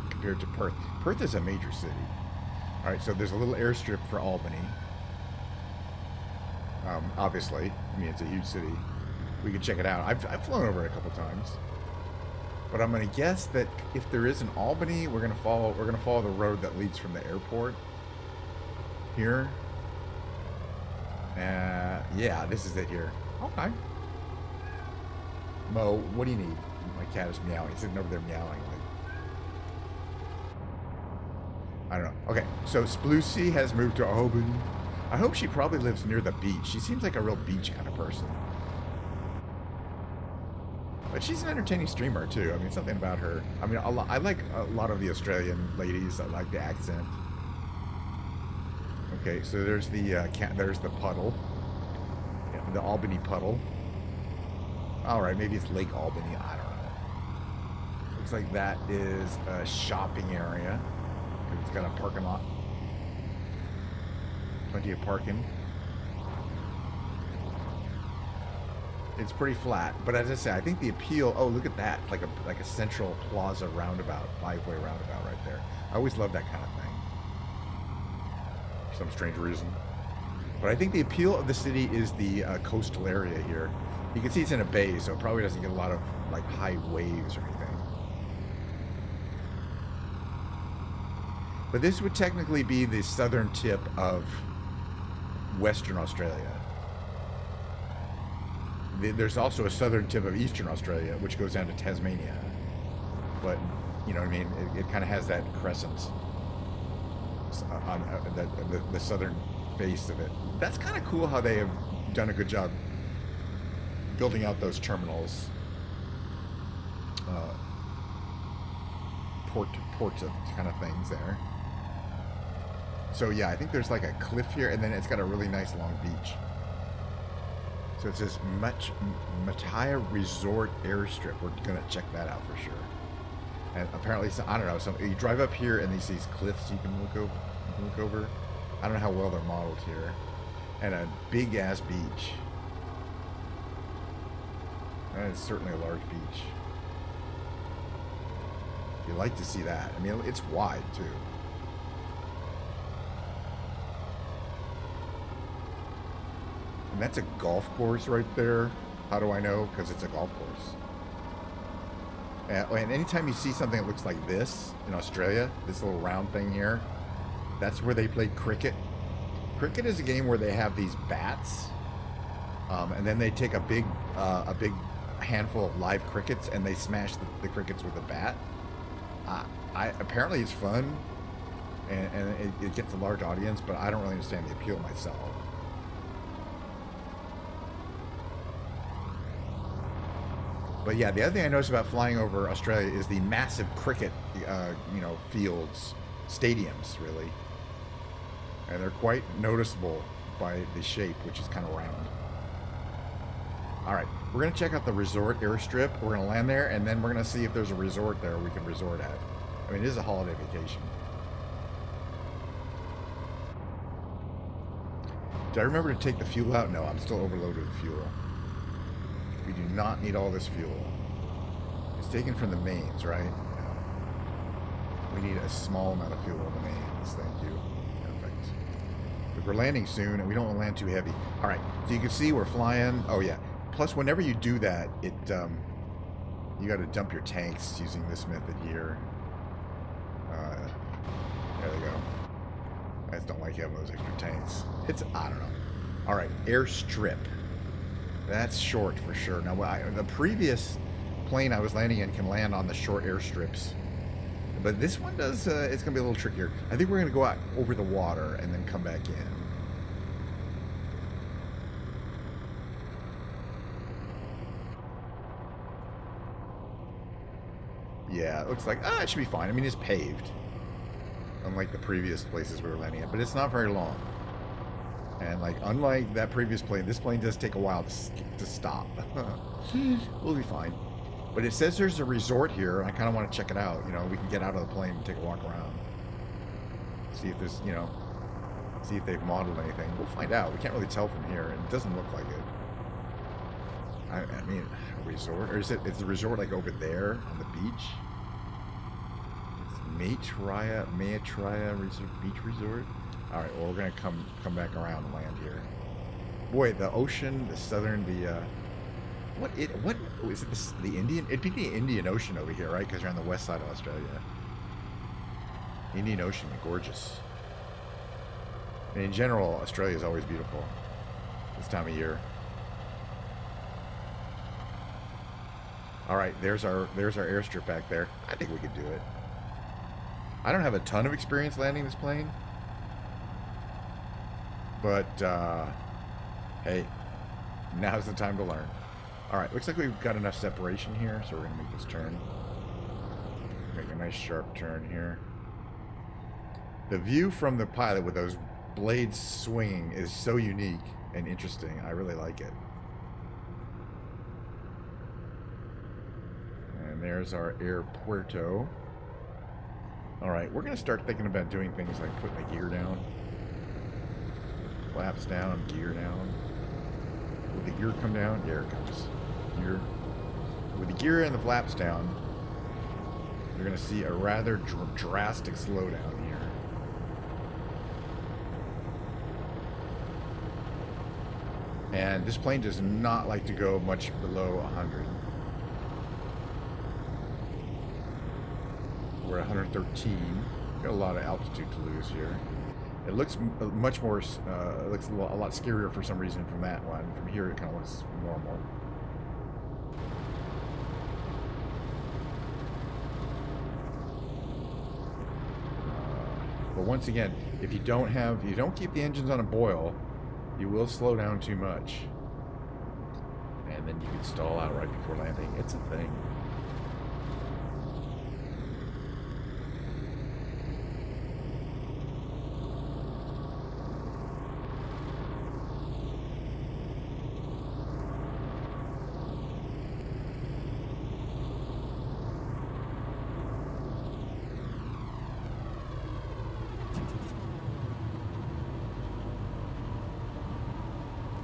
Speaker 1: compared to Perth. Perth is a major city. All right, so there's a little airstrip for Albany. Obviously, I mean, it's a huge city. We can check it out. I've flown over it a couple times, but I'm going to guess that if there is an Albany, we're going to follow the road that leads from the airport here. Yeah, this is it here. Okay. Mo, what do you need? My cat is meowing. He's sitting over there meowing. Like, I don't know. Okay, so Splucy has moved to Albany. I hope she probably lives near the beach. She seems like a real beach kind of person. But she's an entertaining streamer too. I mean, something about her. I mean, I like a lot of the Australian ladies. I like the accent. Okay, so there's the there's the puddle, yeah, the Albany puddle. All right, maybe it's Lake Albany. I don't know. Looks like that is a shopping area. It's got a parking lot. Plenty of parking. It's pretty flat, but as I say, I think the appeal. Oh, look at that! It's like a central plaza roundabout, 5-way roundabout right there. I always love that kind of thing. For some strange reason. But I think the appeal of the city is the coastal area here. You can see it's in a bay, so it probably doesn't get a lot of like high waves or anything. But this would technically be the southern tip of Western Australia. There's also a southern tip of Eastern Australia, which goes down to Tasmania. But, you know what I mean? It kind of has that crescent on the southern face of it. That's kind of cool how they have done a good job building out those terminals. Ports of kind of things there. So yeah, I think there's like a cliff here, and then it's got a really nice long beach. So it says Mataya Resort Airstrip. We're gonna check that out for sure. And apparently, I don't know. So you drive up here, and there's these cliffs you can look over. I don't know how well they're modeled here. And a big ass beach. That is certainly a large beach. You like to see that. I mean, it's wide too. And that's a golf course right there. How do I know? Because it's a golf course. And anytime you see something that looks like this in Australia, this little round thing here, that's where they play cricket. Cricket is a game where they have these bats, and then they take a big handful of live crickets and they smash the crickets with a bat. Apparently it's fun, and it gets a large audience, but I don't really understand the appeal myself. But yeah, the other thing I noticed about flying over Australia is the massive cricket, fields, stadiums, really. And they're quite noticeable by the shape, which is kind of round. All right, we're going to check out the resort airstrip. We're going to land there, and then we're going to see if there's a resort there we can resort at. I mean, it is a holiday vacation. Did I remember to take the fuel out? No, I'm still overloaded with fuel. We do not need all this fuel. It's taken from the mains, right? No. We need a small amount of fuel in the mains. Thank you. Perfect. But we're landing soon, and we don't want to land too heavy. All right, so you can see we're flying. Oh, yeah. Plus, whenever you do that, you got to dump your tanks using this method here. There they go. I just don't like having those extra tanks. I don't know. All right, airstrip. That's short for sure. Now, the previous plane I was landing in can land on the short airstrips, but this one does. It's gonna be a little trickier. I think we're gonna go out over the water and then come back in. Yeah, it looks like it should be fine. I mean, it's paved, unlike the previous places we were landing at, but it's not very long. And like, unlike that previous plane, this plane does take a while to stop. We'll be fine. But it says there's a resort here, and I kind of want to check it out. You know, we can get out of the plane and take a walk around. See if there's, see if they've modeled anything. We'll find out. We can't really tell from here. It doesn't look like it. I mean, a resort? Or is the resort like over there on the beach? It's Maitreya Beach Resort? Alright, well, we're going to come back around and land here. Boy, the ocean, the southern, what is it, the Indian? It'd be the Indian Ocean over here, right? Because you're on the west side of Australia. Indian Ocean, gorgeous. And in general, Australia is always beautiful. this time of year. All right, there's our airstrip back there. I think we could do it. I don't have a ton of experience landing this plane, but hey, now's the time to learn. All right, looks like we've got enough separation here, so we're gonna make this turn. Make a nice sharp turn here. The view from the pilot with those blades swinging is so unique and interesting. I really like it. And there's our airpuerto. All right, we're going to start thinking about doing things like putting the gear down. Flaps down, gear down. Will the gear come down? There it comes. Gear. With the gear and the flaps down, you're going to see a rather drastic slowdown here. And this plane does not like to go much below 100. We're at 113. Got a lot of altitude to lose here. It looks much more, it looks a lot scarier for some reason from that one. From here, it kind of looks normal. But once again, if you don't keep the engines on a boil, you will slow down too much. And then you can stall out right before landing. It's a thing.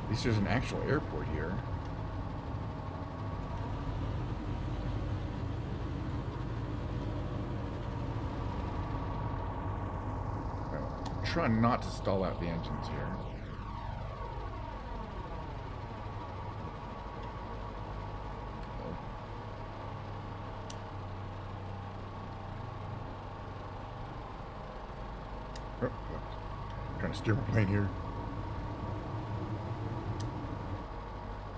Speaker 1: At least there's an actual airport here. I'm trying not to stall out the engines here. Oh, I'm trying to steer my plane here.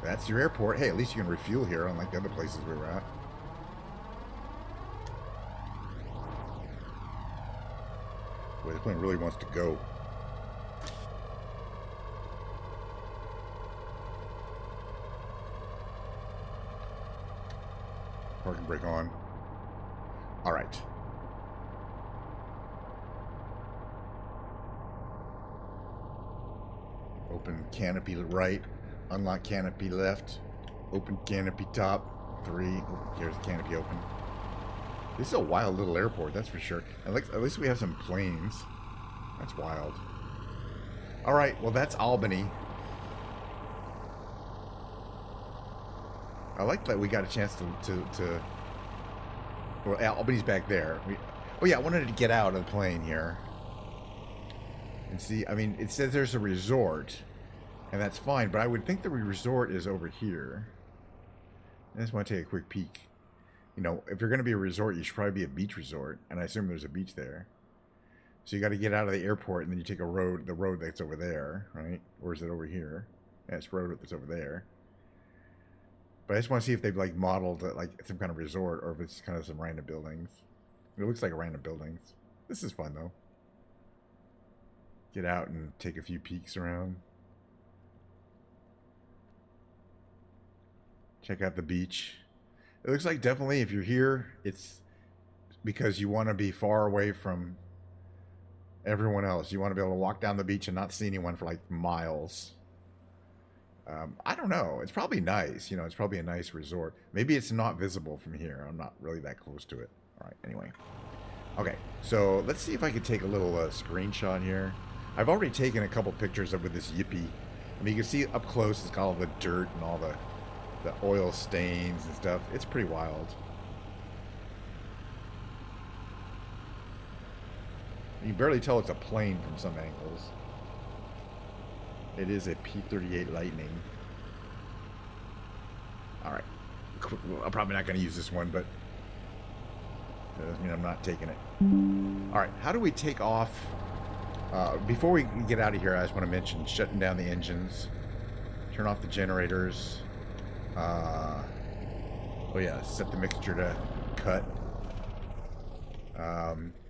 Speaker 1: That's your airport. Hey, at least you can refuel here, unlike the other places we were at. Boy, the plane really wants to go. Parking brake on. All right. Open canopy right. Unlock canopy left. Open canopy top. 3. Here's the canopy open. This is a wild little airport, that's for sure. At least we have some planes. That's wild. Alright, well that's Albany. I like that we got a chance to well, Albany's back there. Oh yeah, I wanted to get out of the plane here. And see, I mean, it says there's a resort. And that's fine, but I would think the resort is over here. I just want to take a quick peek. You know, if you're going to be a resort, you should probably be a beach resort. And I assume there's a beach there. So you got to get out of the airport, and then you take the road that's over there, right? Or is it over here? Yeah, it's road that's over there. But I just want to see if they've, like, modeled, like, some kind of resort, or if it's kind of some random buildings. It looks like random buildings. This is fun, though. Get out and take a few peeks around. Check out the beach. It looks like definitely if you're here, it's because you want to be far away from everyone else. You want to be able to walk down the beach and not see anyone for like miles. I don't know. It's probably nice. You know, it's probably a nice resort. Maybe it's not visible from here. I'm not really that close to it. All right, anyway. Okay, so let's see if I could take a little screenshot here. I've already taken a couple pictures of with this Yippee. I mean, you can see up close, it's got all the dirt and all the oil stains and stuff. It's pretty wild. You can barely tell it's a plane from some angles. It is a P-38 Lightning. Alright. I'm probably not going to use this one, but that doesn't mean I'm not taking it. Alright, how do we take off? Before we get out of here, I just want to mention shutting down the engines. Turn off the generators. Oh yeah, set the mixture to cut.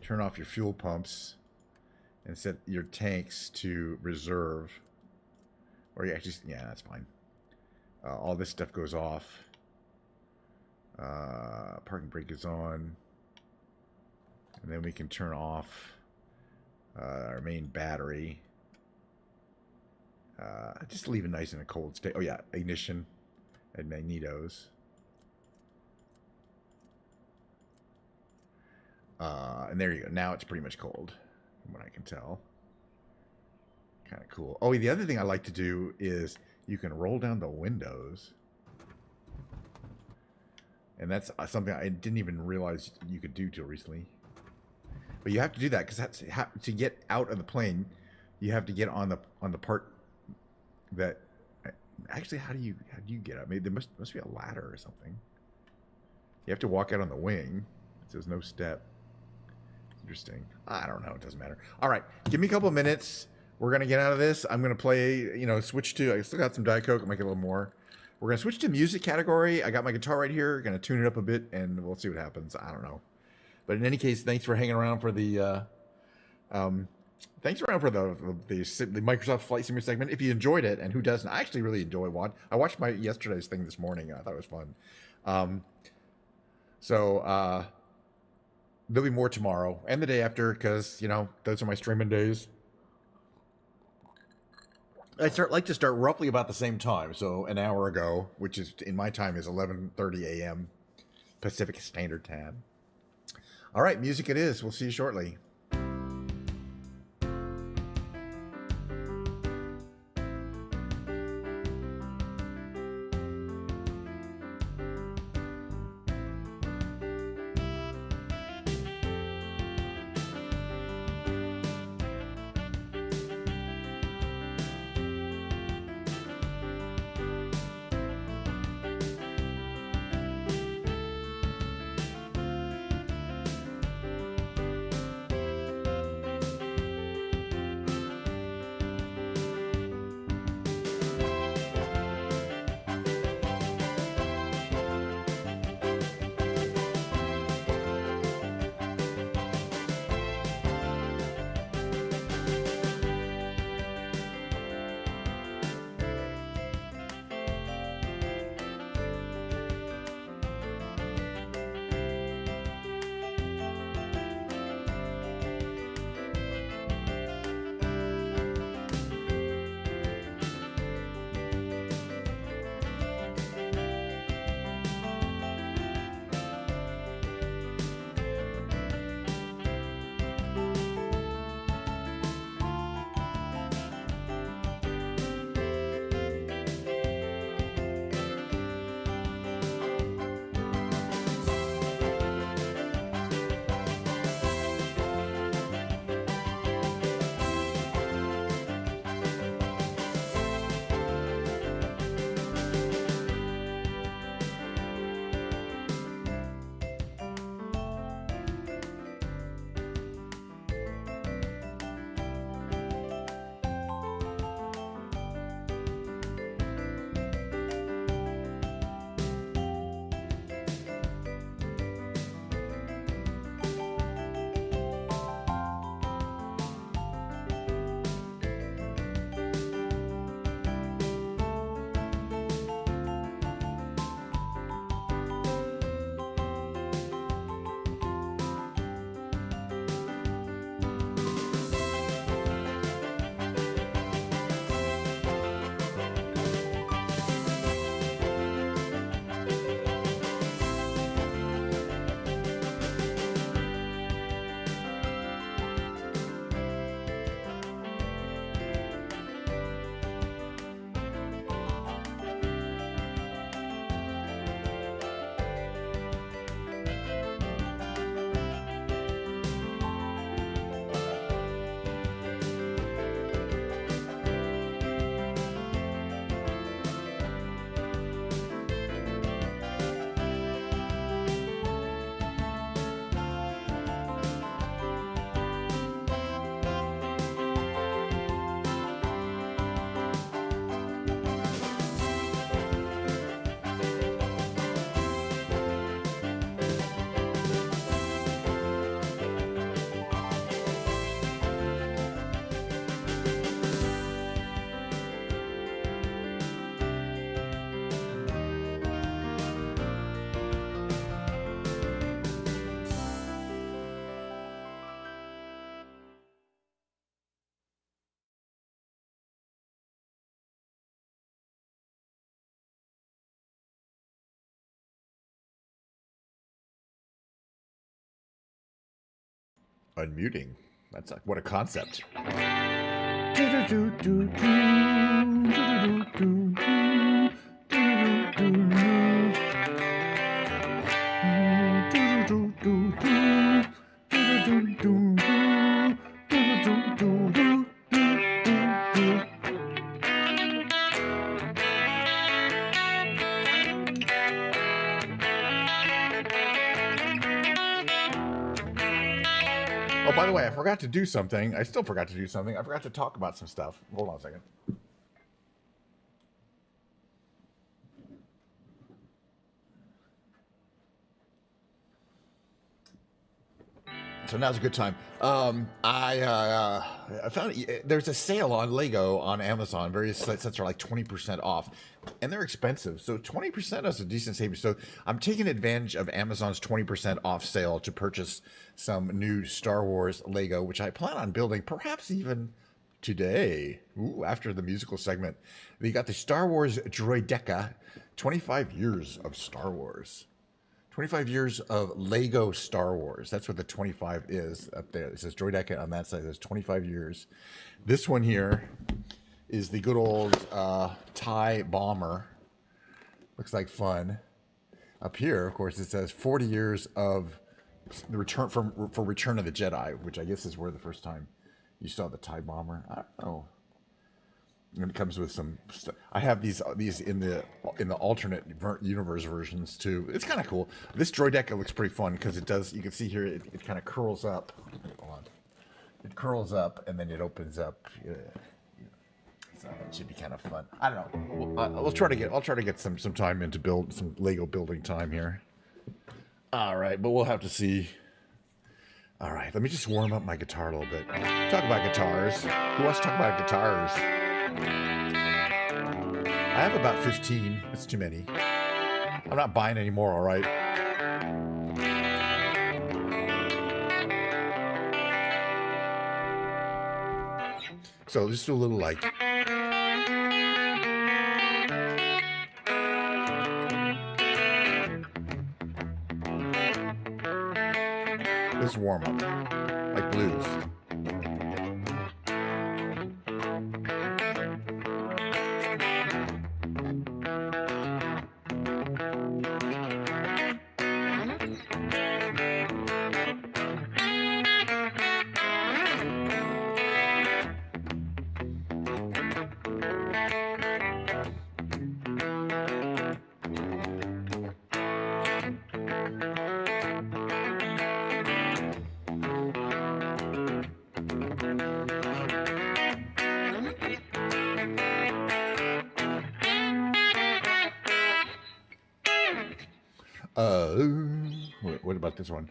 Speaker 1: Turn off your fuel pumps and set your tanks to reserve. Or you actually, yeah, that's fine. All this stuff goes off. Parking brake is on. And then we can turn off our main battery. Just leave it nice in a cold state. Oh yeah, ignition and magnetos. And there you go. Now it's pretty much cold, from what I can tell. Kind of cool. Oh, the other thing I like to do is you can roll down the windows. And that's something I didn't even realize you could do till recently. But you have to do that because that's to get out of the plane. You have to get on the part that actually how do you get up? Maybe there must be a ladder or something. You have to walk out on the wing. It says no step. Interesting. I don't know. It doesn't matter. All right, give me a couple of minutes. We're gonna get out of this. I'm gonna play. Switch to. I still got some Diet Coke. I'll make it a little more. We're gonna switch to music category. I got my guitar right here. Gonna tune it up a bit, and we'll see what happens. I don't know. But in any case, thanks for hanging around for the. Thanks around for the Microsoft Flight Simulator segment. If you enjoyed it, and who doesn't, I actually really enjoy one. I watched my yesterday's thing this morning. I thought it was fun. There'll be more tomorrow and the day after because those are my streaming days. I like to start roughly about the same time, so an hour ago, which is in my time is 11:30 a.m. Pacific Standard Time. All right, music it is. We'll see you shortly. Unmuting. That's like, what a concept. Oh, by the way, I forgot to do something. I still forgot to do something. I forgot to talk about some stuff. Hold on a second. So now's a good time. I found there's a sale on Lego on Amazon. Various sets are like 20% off, and they're expensive. So 20% is a decent savings. So I'm taking advantage of Amazon's 20% off sale to purchase some new Star Wars Lego, which I plan on building perhaps even today. Ooh, after the musical segment. We got the Star Wars Droideka, 25 years of Star Wars. 25 years of Lego Star Wars. That's what the 25 is up there. It says Droideka on that side. There's 25 years. This one here is the good old TIE bomber. Looks like fun. Up here, of course, it says 40 years of the return for Return of the Jedi, which I guess is where the first time you saw the TIE bomber. I don't know. And it comes with some stuff. I have these in the alternate universe versions too. It's kind of cool. This Droideka looks pretty fun because it does. You can see here it kind of curls up. Hold on. It curls up and then it opens up. So it should be kind of fun. I don't know. I'll try to get some time into some Lego building time here. All right, but we'll have to see. All right, let me just warm up my guitar a little bit. Talk about guitars. Who wants to talk about guitars? I have about 15. That's too many. I'm not buying any more, all right? So just do a little like... This warm up, like blues. What about this one?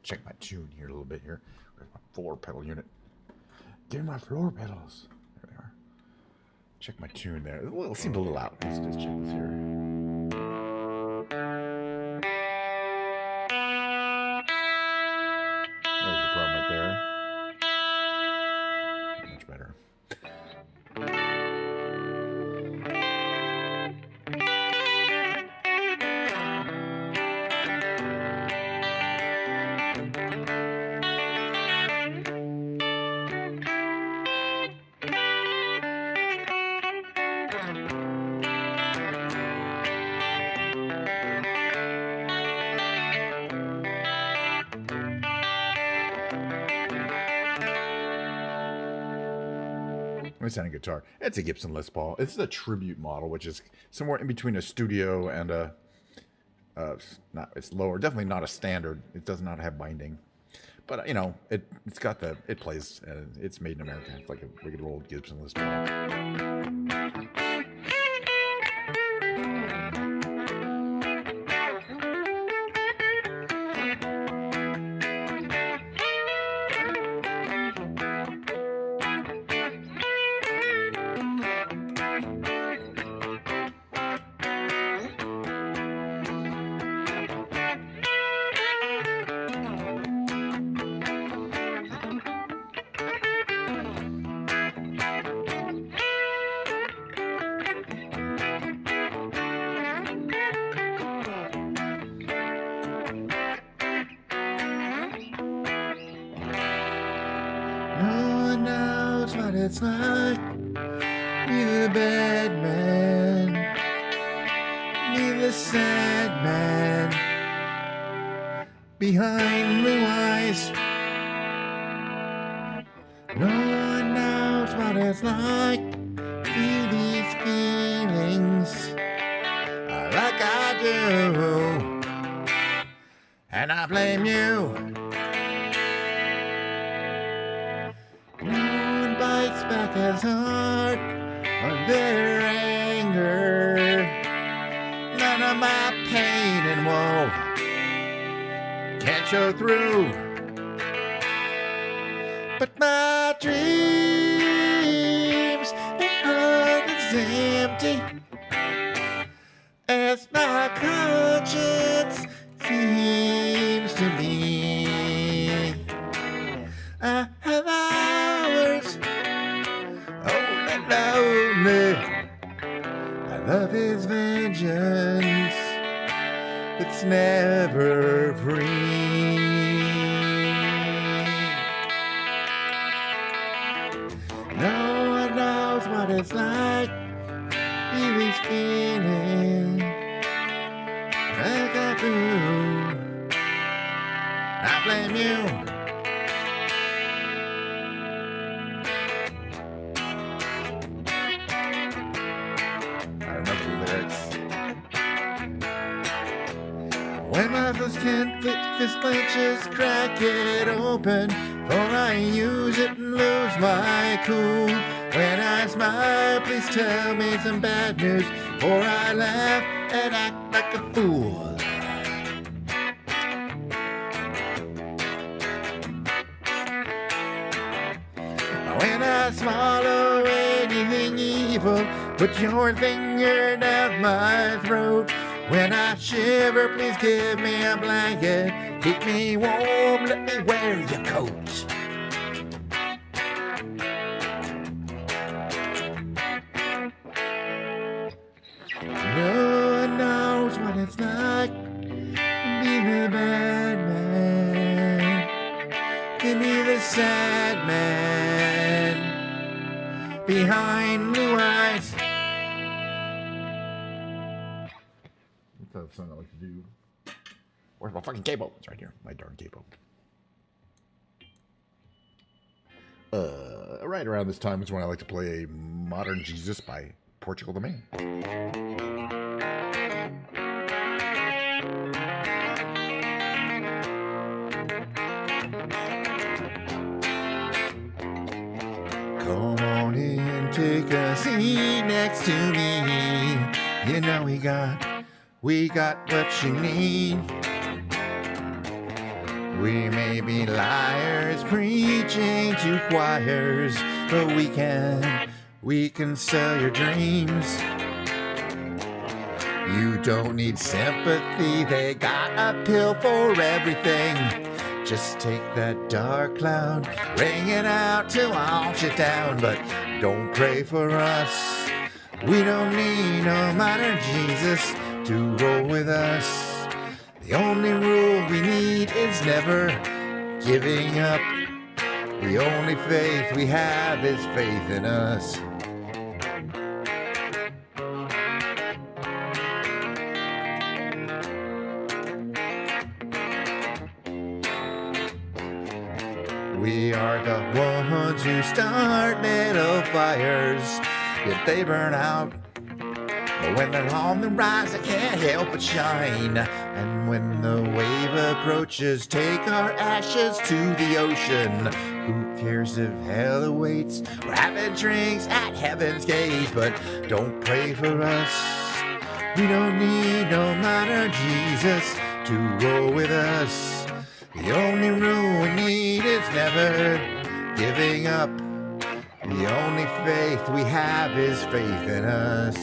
Speaker 1: Check my tune here a little bit here. Where's my floor pedal unit? Give me my floor pedals. There they are. Check my tune there. Well, it seemed a little out. Let's just check this here. There's the problem right there. Much better. Sounding guitar. It's a Gibson Les Paul. It's a tribute model, which is somewhere in between a studio and a it's lower. Definitely not a standard. It does not have binding, but you know, it's got it plays. It's made in America. It's like a regular old Gibson Les Paul. it's like. Be the bad man, be the sad man behind blue eyes. No one knows what it's like. Feel these feelings like I do, and I blame you. No one bites back as hard on their anger. None of my pain and woe can't show through, but my dreams, their heart is empty, as my conscience seems to me. I have hours, only lonely. I love his vengeance, it's never free. No one knows what it's like. He's feeling like I do. I blame you. I remember the lyrics. When my first fist clenches, crack it open, for I use it and lose my cool. When I smile, please tell me some bad news, for I laugh and act like a fool. When I swallow anything evil, put your finger down my throat. When I shiver, please give me a blanket, keep me warm, let me wear your coat. No one knows what it's like to be the bad man, to be the sad man behind blue eyes. What's that song I like to do? Where's my fucking cable? It's right here, my darn cable. Right around this time is when I like to play a Modern Jesus by Portugal the Man. Come on in, take a seat next to me. You know we got what you need. We may be liars preaching to choirs, but we can sell your dreams. You don't need sympathy, they got a pill for everything. Just take that dark cloud, ring it out to wash it down, but don't pray for us. We don't need no modern Jesus to roll with us. The only rule we need is never giving up. The only faith we have is faith in us. We are the ones who start little fires, yet they burn out. But when they're on the rise, I can't help but shine. And when the wave approaches, take our ashes to the ocean. Who cares if hell awaits? We're having drinks at heaven's gate, but don't pray for us. We don't need no modern Jesus to roll with us. The only rule we need is never giving up. The only faith we have is faith in us.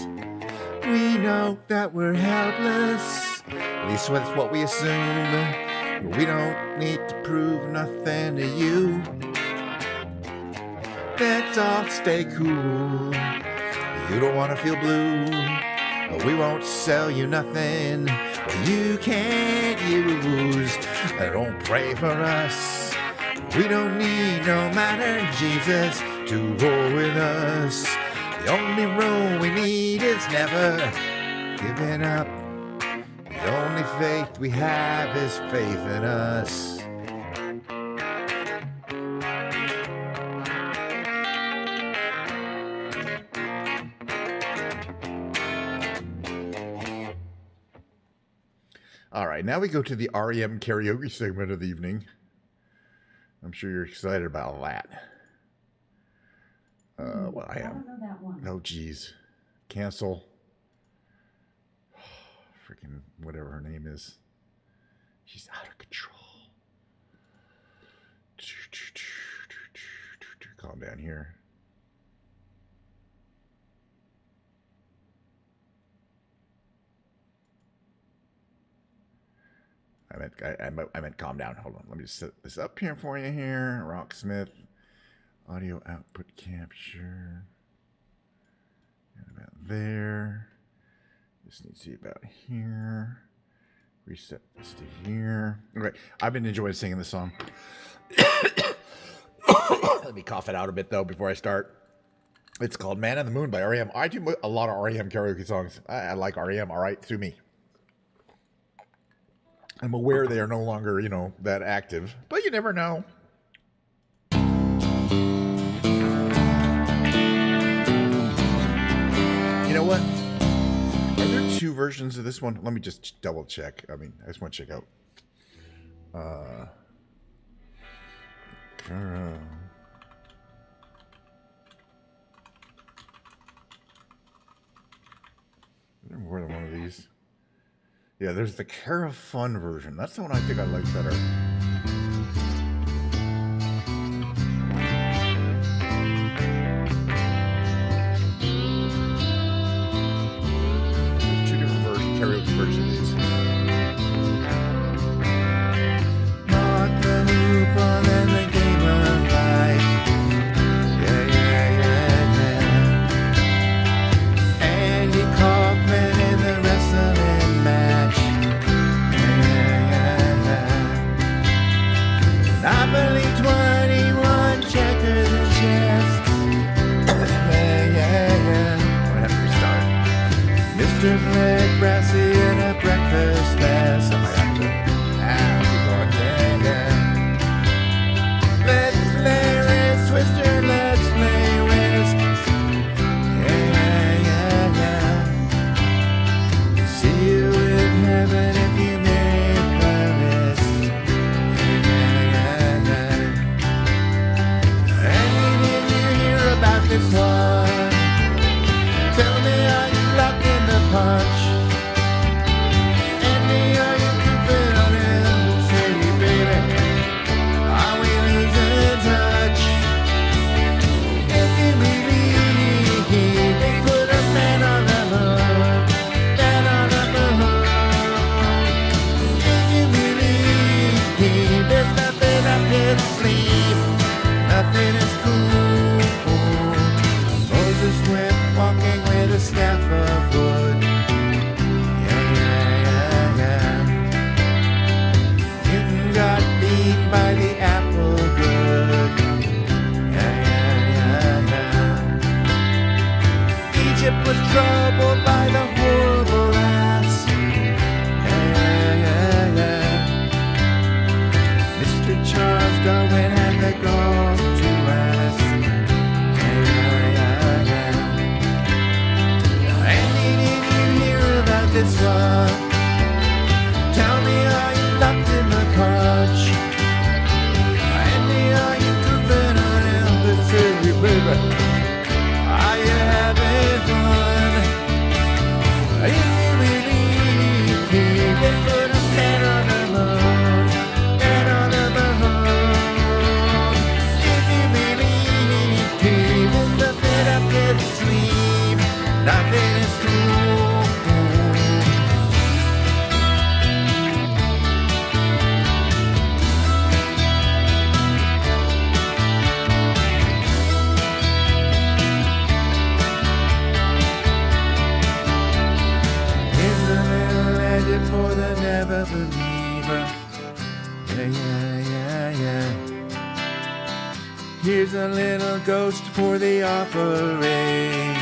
Speaker 1: We know that we're helpless, at least that's what we assume. We don't need to prove nothing to you. Let's all stay cool. You don't want to feel blue, we won't sell you nothing you can't use. Don't pray for us. We don't need no modern Jesus to roll with us. The only rule we need is never giving up. The only faith we have is faith in us. All right, now we go to the REM karaoke segment of the evening. I'm sure you're excited about that. Well, I am.
Speaker 2: I don't know that one.
Speaker 1: Oh, geez. Cancel. Freaking whatever her name is. She's out of control. Calm down here. I meant calm down. Hold on. Let me just set this up here for you here. Rocksmith. Audio output capture. And about there. This needs to be about here. Reset this to here. Okay. I've been enjoying singing this song. Let me cough it out a bit, though, before I start. It's called Man on the Moon by REM. I do a lot of REM karaoke songs. I like REM. All right. Sue me. I'm aware they are no longer, that active, but you never know. You know what? Are there two versions of this one? Let me just double check. I just want to check out. I never heard of one of these. Yeah, there's the Cara Fun version. That's the one I think I like better. There's two different karaoke versions of these. Mark the Hooper and the game of life. Yeah, yeah, yeah, yeah. Andy Kaufman in the wrestling match. I believe 21 checkers and chess. Yeah. I have to restart. Mr. Fred Brassey in a breakfast mess. I might have to. Keep going. Yeah. Let's play Risk Twister. Let's play Risk. Yeah. See you in heaven if you make the list. About this one, tell me, are you locked in the punch? Andy, are you goofing on him? Say, baby, are we losing touch? If you believe they put a man on the moon, man on the moon. If you believe there's nothing up his sleeve, nothing is cool. Went walking with a staff of wood. Yeah. Newton got beat by the apple good. Yeah. Egypt was troubled by the horrible ass. Yeah. Mr. Charles Darwin had the gall to ask. This one, tell me, are you locked in the punch? Andy, are you goofing on Elvis? Hey, baby, are you having fun? If you believe they put a man on the moon, man on the moon. If you believe there's nothing up his sleeve, nothing is cool. For the never believer. Yeah. Here's a little ghost for the offering.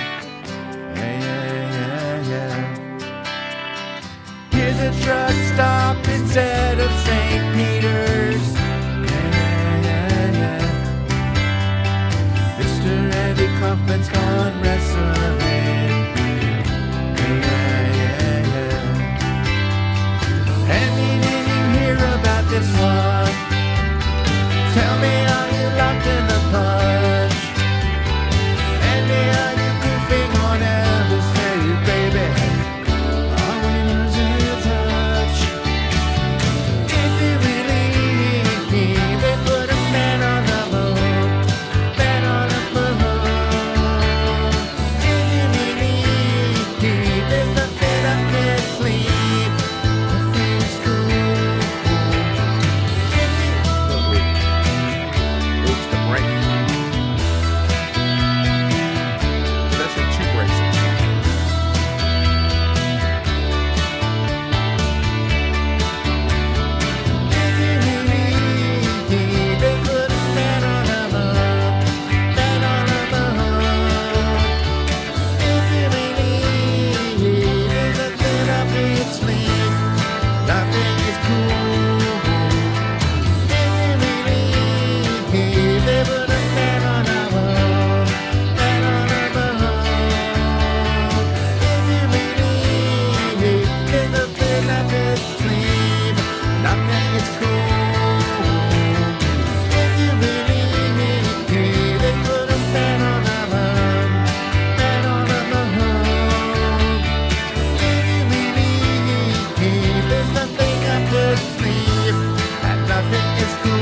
Speaker 1: Here's a truck stop instead of St. Peter's. Mr. Andy Kaufman's gone wrestling. Andy, did you hear about this one? Tell me, are you locked in the punch? Andy, are you goofing on Elvis? Hey, baby, are we losing touch? If you believe me, they put a man on the moon, man on the moon. If you believe me, there's nothing up their sleeve. Nothing's cool. Oops, the brake. That's like 2 brakes. They put a man on the moon, man on the moon. If you believe there's nothing up your sleeve, nothing is cool. If you believe they put a man on the moon, man on the moon. If you believe there's nothing up your sleeve, nothing is cool. If you believe they put a man on the moon, man on the moon. If you believe there's nothing up your sleeve, and nothing is cool.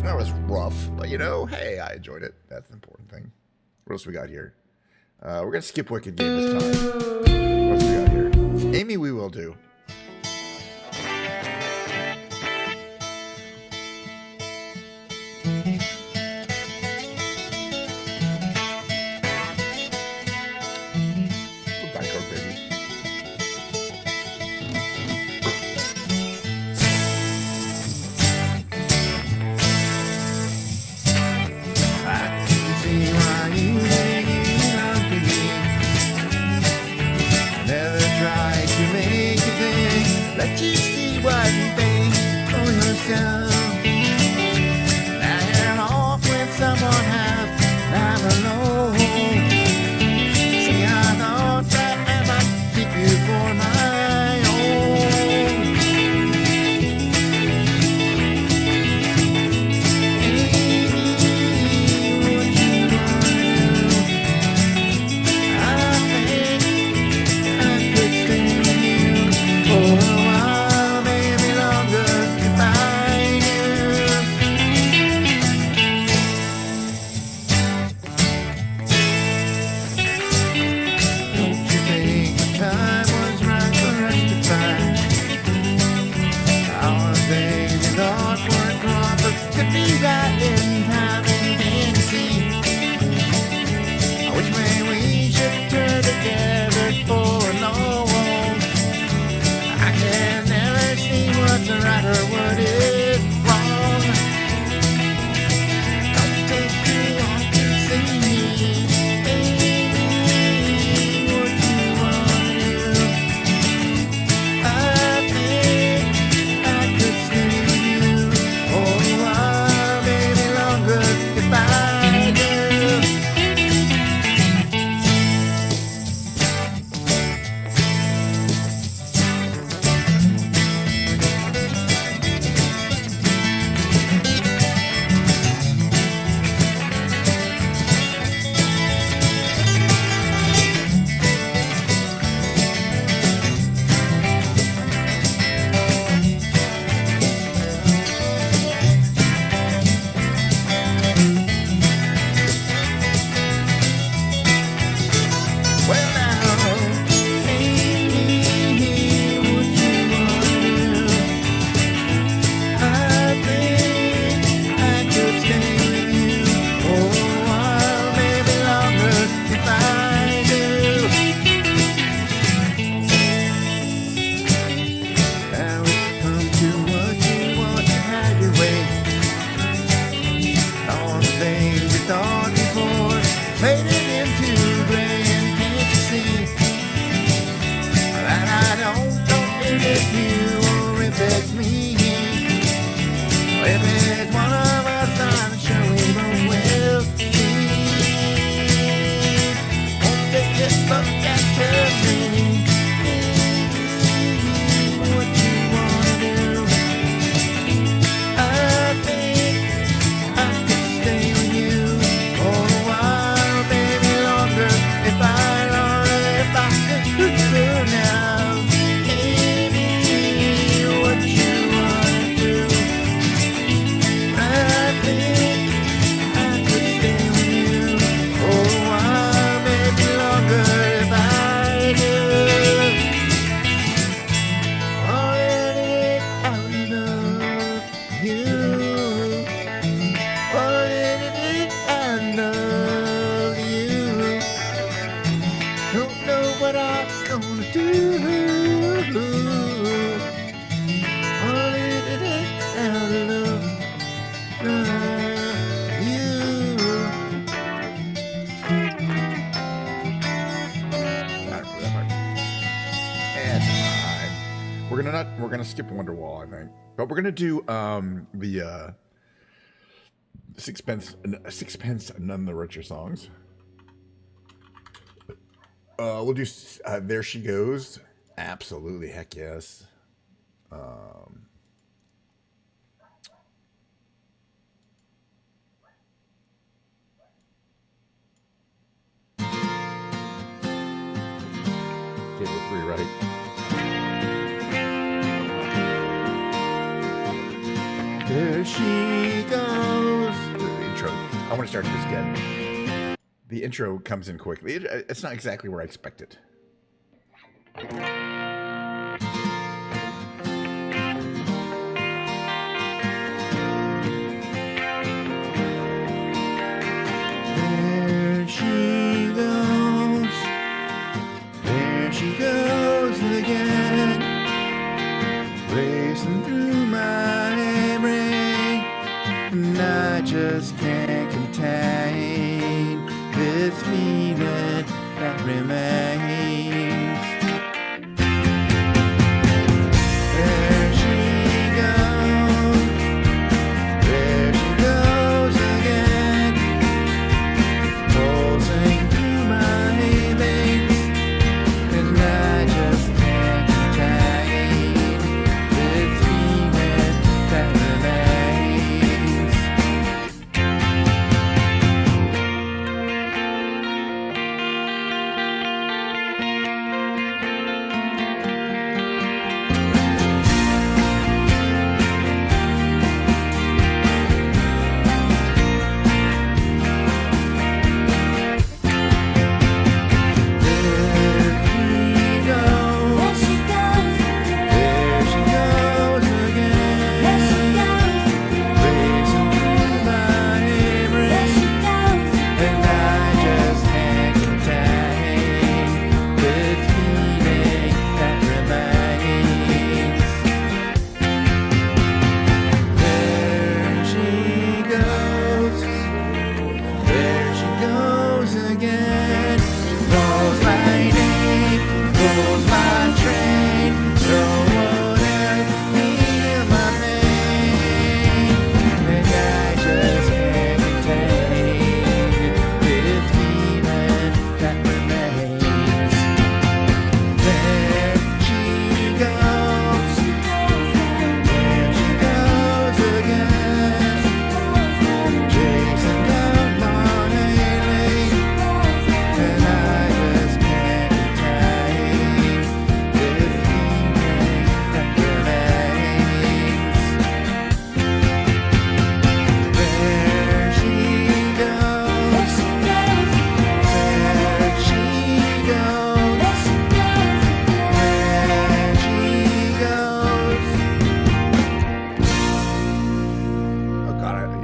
Speaker 1: That was rough, but you know, hey, I enjoyed it. That's the important thing. What else we got here? We're gonna skip Wicked Game this time. What else we got here? Amy, we will do. Back up, baby. I can see why you love me. Never tried to make you think. Let you see what you think for yourself. Now you're off with someone half alone. See, I thought that I might keep you for my own. Amy, what you wanna do? I think I could stay with you for a while, maybe longer if I knew. We're gonna skip Wonderwall, I think, but we're gonna do the Sixpence, None the Richer songs. We'll do There She Goes. Absolutely, heck yes. Table 3, right? There she goes. The intro. I want to start this again. The intro comes in quickly. It's not exactly where I expect it. There she goes. There she goes again. Racing through my brain, and I just can't contain this feeling that remains. There she goes. There she goes again. Pulsing through my veins, and I just can't contain this feeling that remains.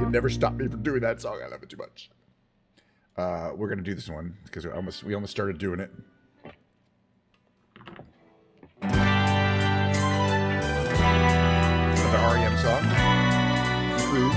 Speaker 1: Never stop me from doing that song. I love it too much. We're gonna do this one because we almost started doing it. Another REM song. Groove.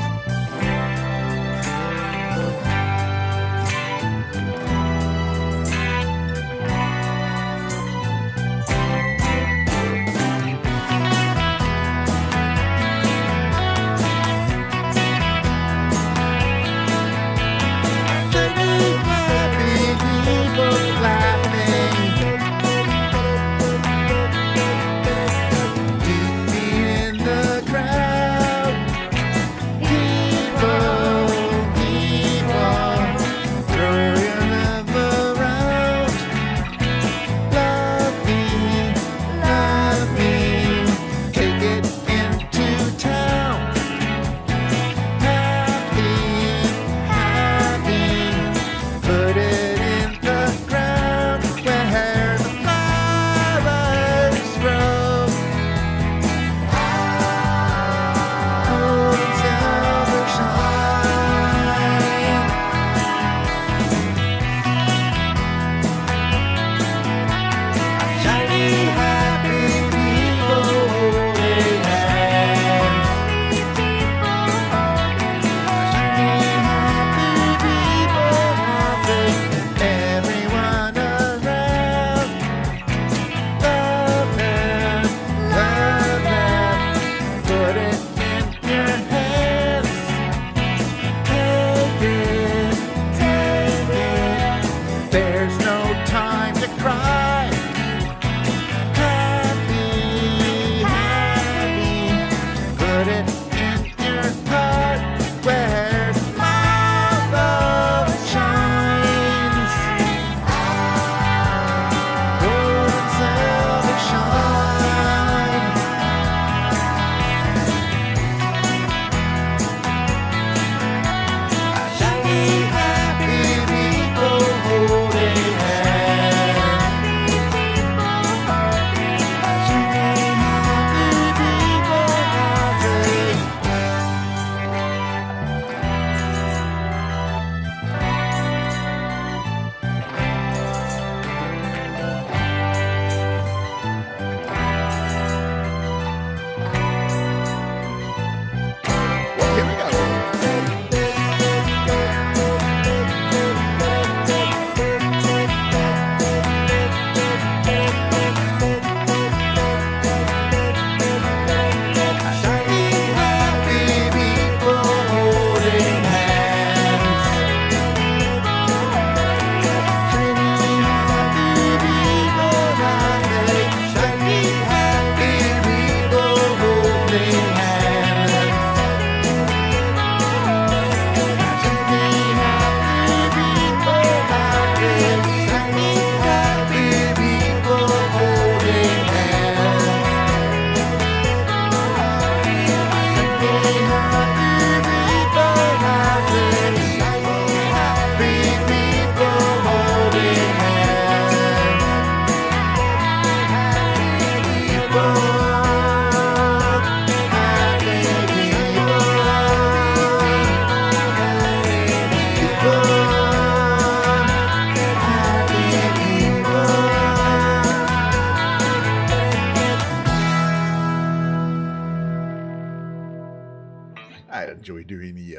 Speaker 1: we doing the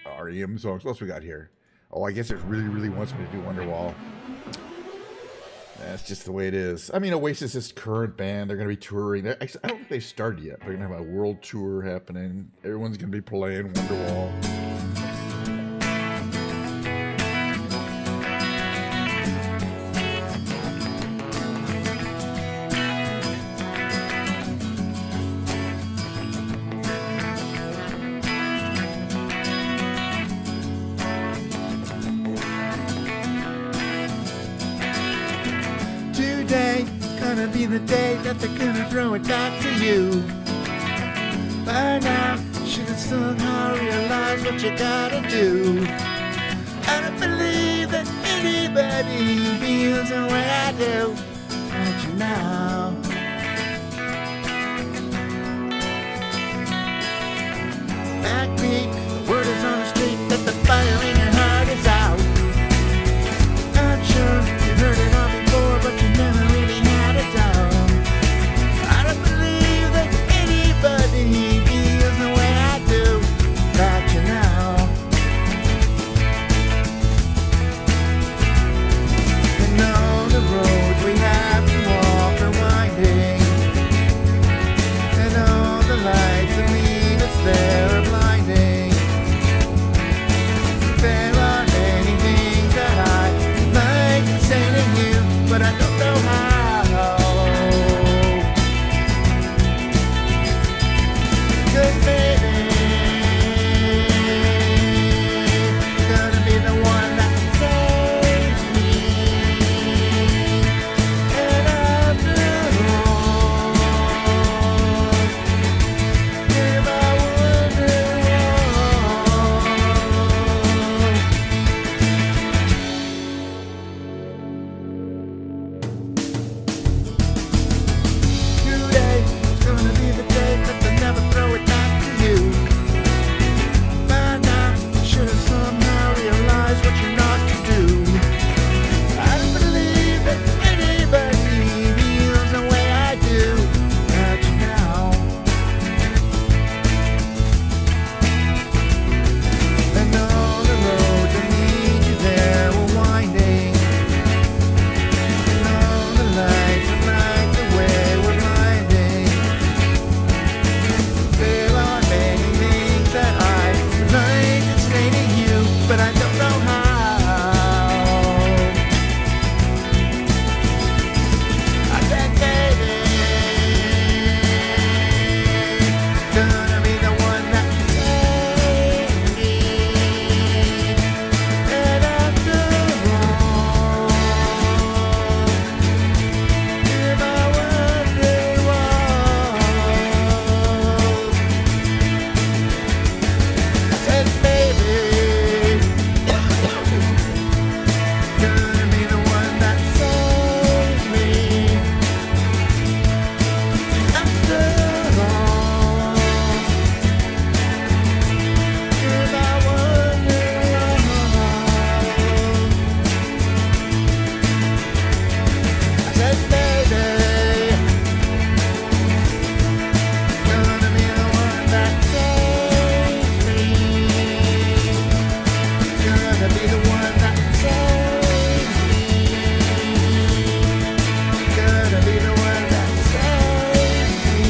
Speaker 1: REM songs? What else we got here? Oh, I guess it really wants me to do Wonderwall. That's just the way it is. I mean, Oasis is current band. They're going to be touring. I don't think they've started yet. They're going to have a world tour happening. Everyone's going to be playing Wonderwall.
Speaker 2: Gonna be the day that they're gonna throw it back to you. By now, should have somehow realized what you gotta do. I don't believe that anybody feels the way I do about you now. Backbeat, the word is on the street that the fire in your heart is out. I'm sure you've heard it all before, but you never really had a doubt. I don't believe that anybody feels the way I do about you now. And all the roads we have to walk are winding, and all the lights that lead us there are blinding. There are many things that I'd like to say to you, but I don't know how. 'Cause baby, gonna be the one that saves me. And after all, if I wonder today's gonna be the day that they'll never throw it back to you. By now, you should have somehow realized what you're not to do. I don't believe that anybody feels the way I do about you now. And all the roads that lead you there were winding, and all the lights that light the way were blinding. There are many things that I would like to say to you, but I don't know how. I said, baby, gonna be the one that saves me. And after all, if I wonder I said, baby, gonna be the one that saves me. After all, if I wonder I said, baby, gonna be the one that saves me. Gonna be the one that saves me. Gonna be the one that saves me.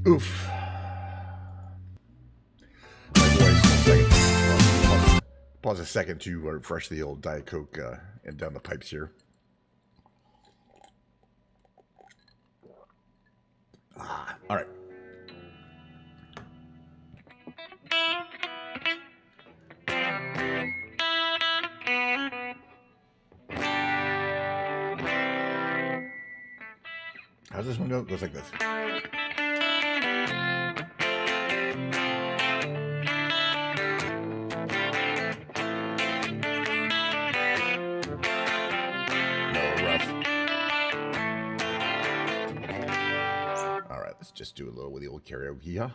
Speaker 1: Oof. My voice. Pause a second to refresh the old Diet Coke and down the pipes here. All right. How's this one go? It goes like this. just do a little with the old karaoke, huh?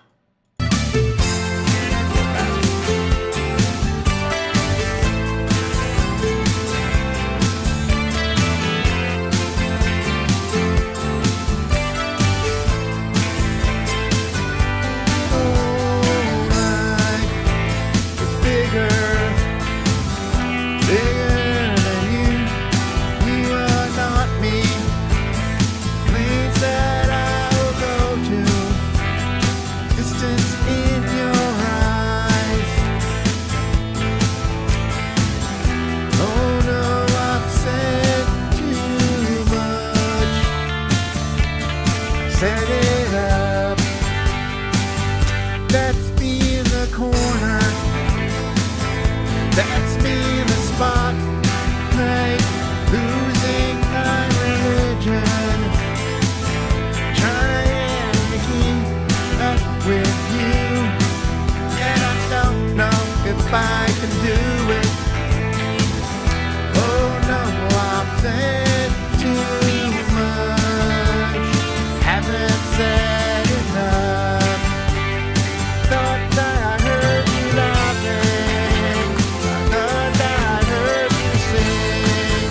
Speaker 2: Set it up. That's me in the corner. That's me in the spotlight, losing my religion, trying to keep up with you, and I don't know if I can do it. Oh no, I've said too much, haven't said enough. Thought that I heard you laughing, I thought that I heard you sing.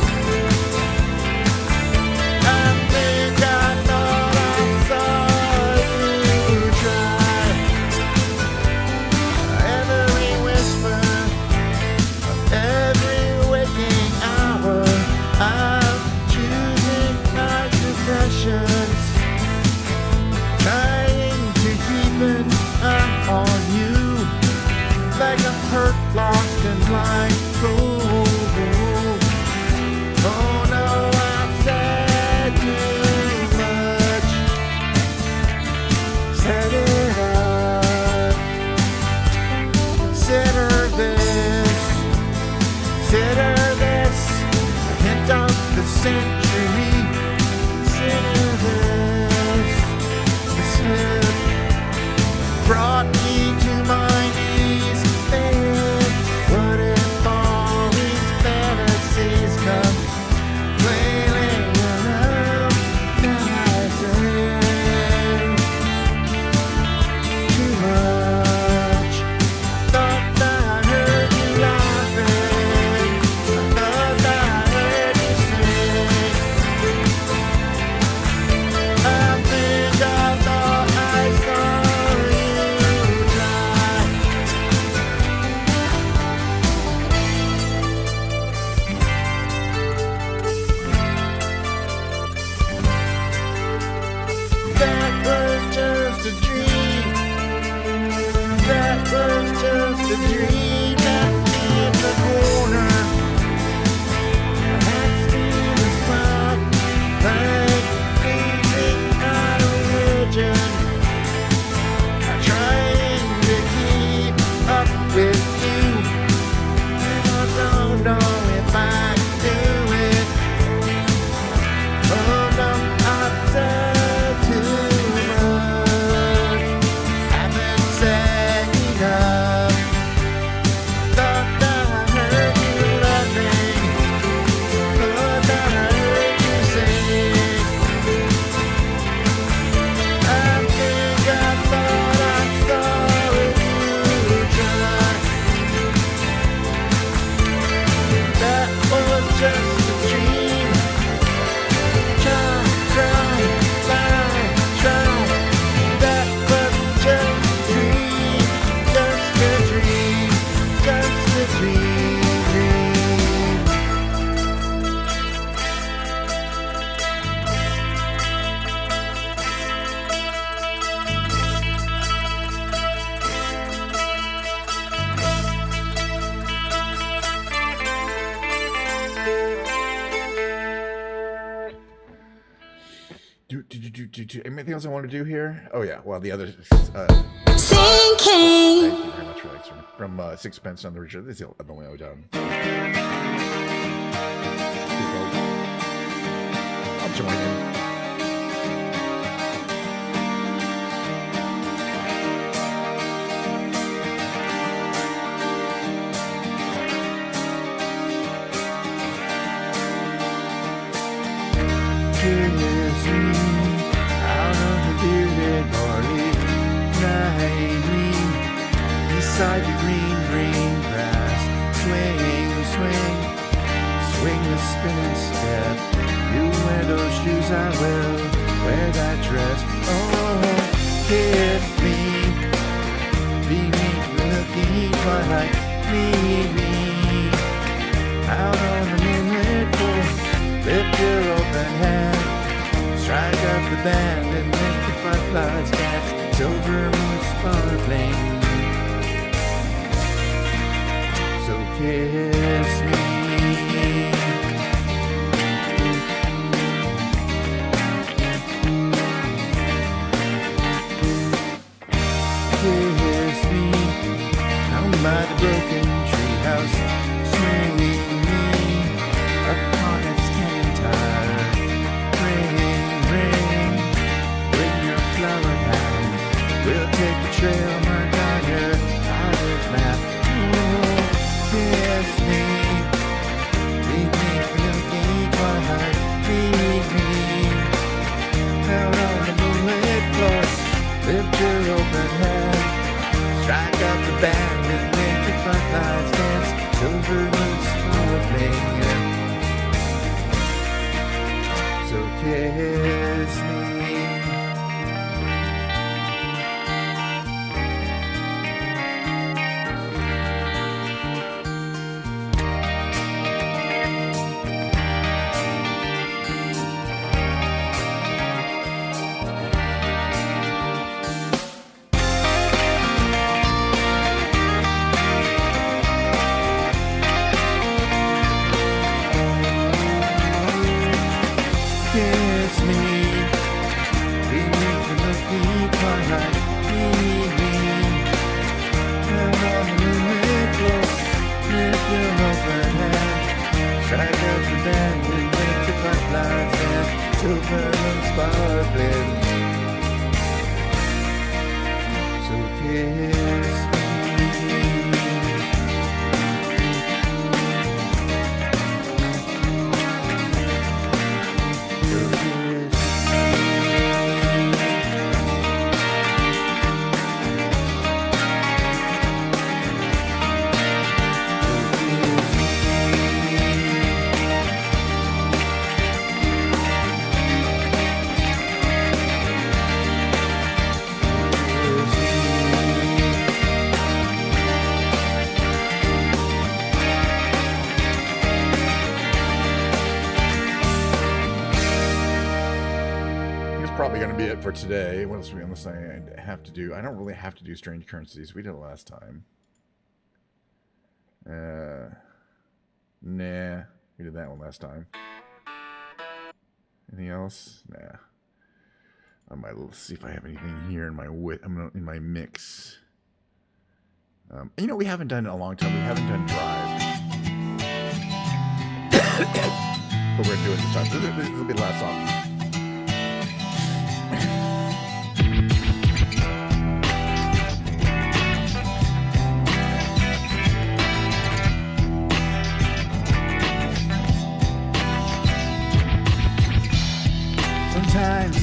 Speaker 2: I think I thought I saw you try. Every whisper of every waking hour, I'm choosing my possessions, trying to keep an eye on you, like I'm hurt, lost, and blind. Oh no, I've said too much. Set it up. Consider this. Consider this. A hint of the century. Consider this. This brought me to my knees. Babe, what if all these fantasies come flailing around? I say too much. Thought that I heard you laughing, I thought that I heard you sing. I think I thought I saw you try. That was just a dream. That was just a dream. That's me in the corner. That's me in the spot. Like losing my religion. I'm trying to keep up with you, and I don't know if I can do it. Oh no, I've said too much, haven't said enough. Thought that I heard you laughing, thought that I heard you sing. I think I thought I saw you try. That was just a dream. Try. That was just a dream. Just a dream. Just a dream.
Speaker 1: Anything else I want to do here? Oh yeah, well the other
Speaker 3: Sinking.
Speaker 1: thank you very much for that from Sixpence on the Richard. This is the only way done. I'll join in.
Speaker 2: Curiously, out of the bearded boy beside the green grass. Swing, swing, swing the spinning step. You wear those shoes, I will wear that dress. Oh, kiss me, beneath the deep twilight. Lead me out on the moonlit floor. Lift your open hand, strike up the band and make the fireflies dance. Silver moon sparkling, so kiss me. Kiss me, down by the broken treehouse, swinging me upon its cannon tire. Ring, ring, bring your flower pattern. We'll take the trail marked on your father's map. Oh, kiss me, beneath the deep twilight. Lead me out on the moonlit floor. Lift your open hand, strike up the band and make the fireflies dance. Silver moon sparkling, so kiss me. Kiss me, beneath the milky twilight. Lead me out on the moonlit floor. Lift your open hand, strike up the band and make the fireflies dance. Silver and sparkling, so kiss me.
Speaker 1: Probably going to be it for today. What else are we on the side have to do? I don't really have to do strange currencies. We did it last time. Nah. We did that one last time. Anything else? Nah. I might see if I have anything here in my in my mix. You know, we haven't done it in a long time. We haven't done drive. But we're going to do it this time. This will be the last song.
Speaker 2: Sometimes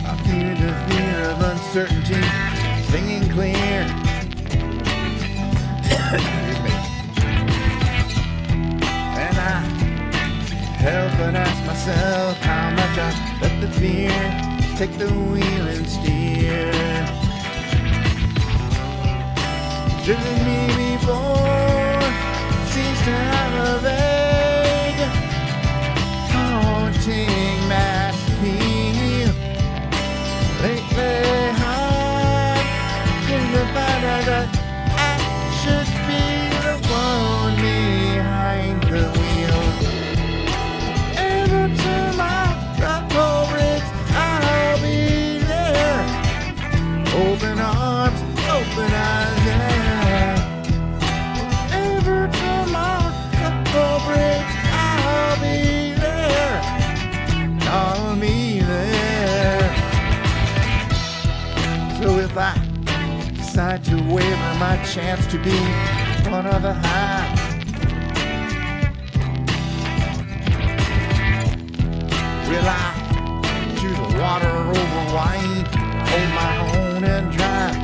Speaker 2: I feel the fear of uncertainty, singing clear.
Speaker 1: Excuse me.
Speaker 2: And I help but ask myself how much I let the fear take the wheel and steer. Driven me before, seems to have a vague, haunting mass appeal. Lately I'm getting to find out that I should be the one behind the wheel. Every time I rock over it, I'll be there. Open arms, open eyes, yeah. Every time I rock over it, I'll be there. I'll be there. So if I decide to waver my chance to be one of the high, will I choose water over wine, hold my own and drive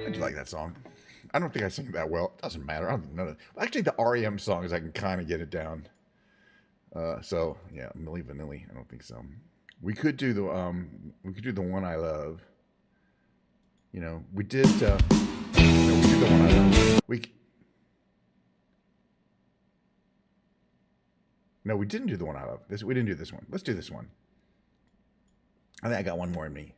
Speaker 1: I do like that song. I don't think I sing it that well. It doesn't matter. I don't know. Actually, the REM songs, I can kind of get it down. So yeah, Milli Vanilli. I don't think so. We could do the One I Love. You know, we did. No, we did the One I Love. No, we didn't do the One I Love. We didn't do this one. Let's do this one. I think I got one more in me.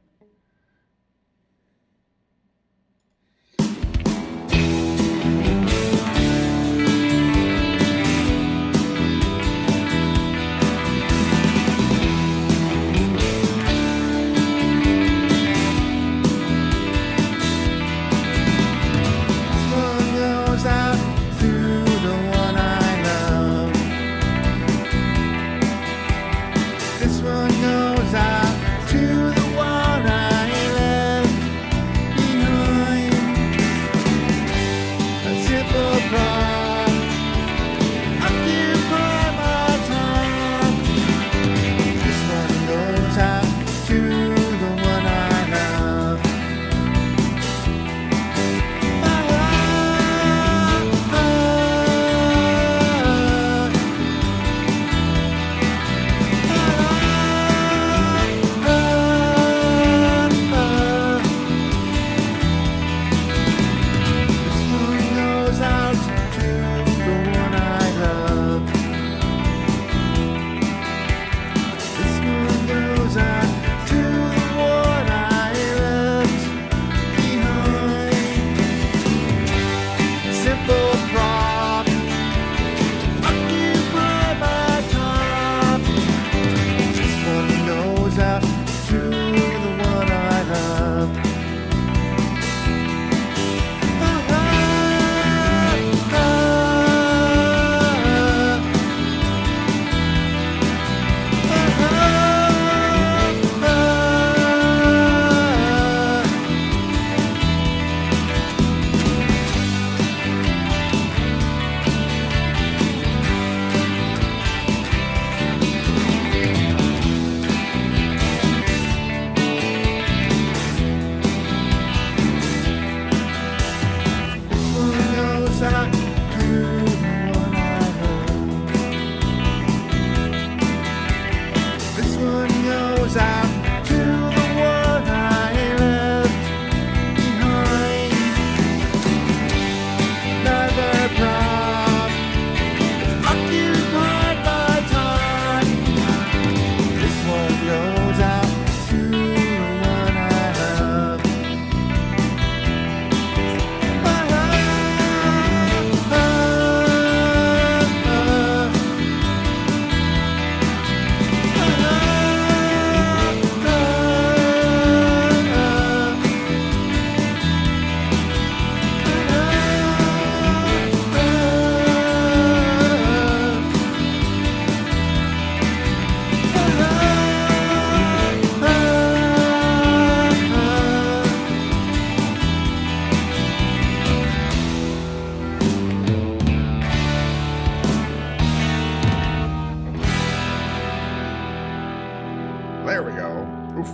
Speaker 1: There we go. Oof.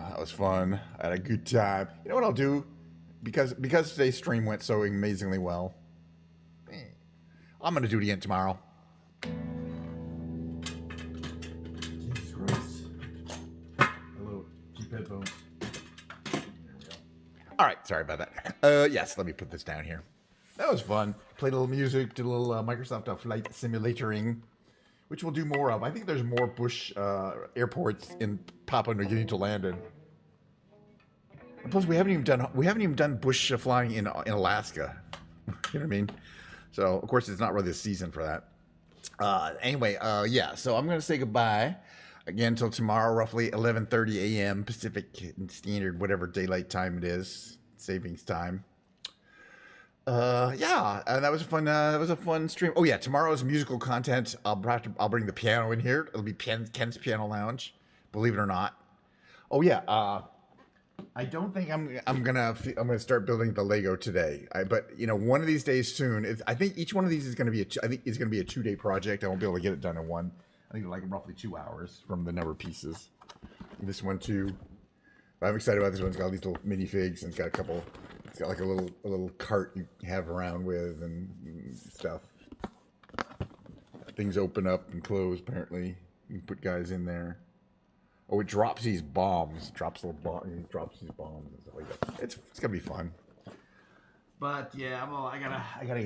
Speaker 1: That was fun. I had a good time. You know what I'll do? Because today's stream went so amazingly well, I'm going to do it again tomorrow. Jesus Christ. Hello. Cheap headphones. All right, sorry about that. Yes, let me put this down here. That was fun. Played a little music, did a little Microsoft flight simulatoring, which we'll do more of. I think there's more bush airports in Papua New Guinea to land in. And plus, we haven't even done bush flying in Alaska. You know what I mean? So, of course, it's not really the season for that. Anyway, yeah. So I'm gonna say goodbye again until tomorrow, roughly 11:30 a.m. Pacific Standard, whatever daylight time it is, savings time. Yeah, that was a fun. That was a fun stream. Oh yeah, tomorrow's musical content. I'll bring the piano in here. It'll be Ken's Piano Lounge. Believe it or not. Oh yeah. I don't think I'm gonna start building the Lego today. But you know, one of these days soon. I think each one of these is gonna be I think it's gonna be a 2-day project. I won't be able to get it done in one. I think like roughly 2 hours from the number of pieces. This one too. But I'm excited about this one. It's got all these little minifigs and it's got a couple. It's got like a little cart you have around with and stuff. Things open up and close. Apparently, you can put guys in there. Oh, it drops these bombs. It drops little bombs. Drops these bombs and stuff like that. It's gonna be fun. But yeah, well, I gotta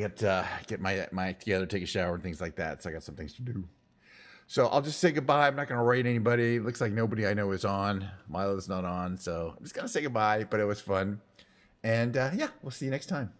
Speaker 1: get my together, take a shower and things like that. So I got some things to do. So I'll just say goodbye. I'm not gonna rate anybody. It looks like nobody I know is on. Milo's not on, so I'm just gonna say goodbye. But it was fun, and yeah, we'll see you next time.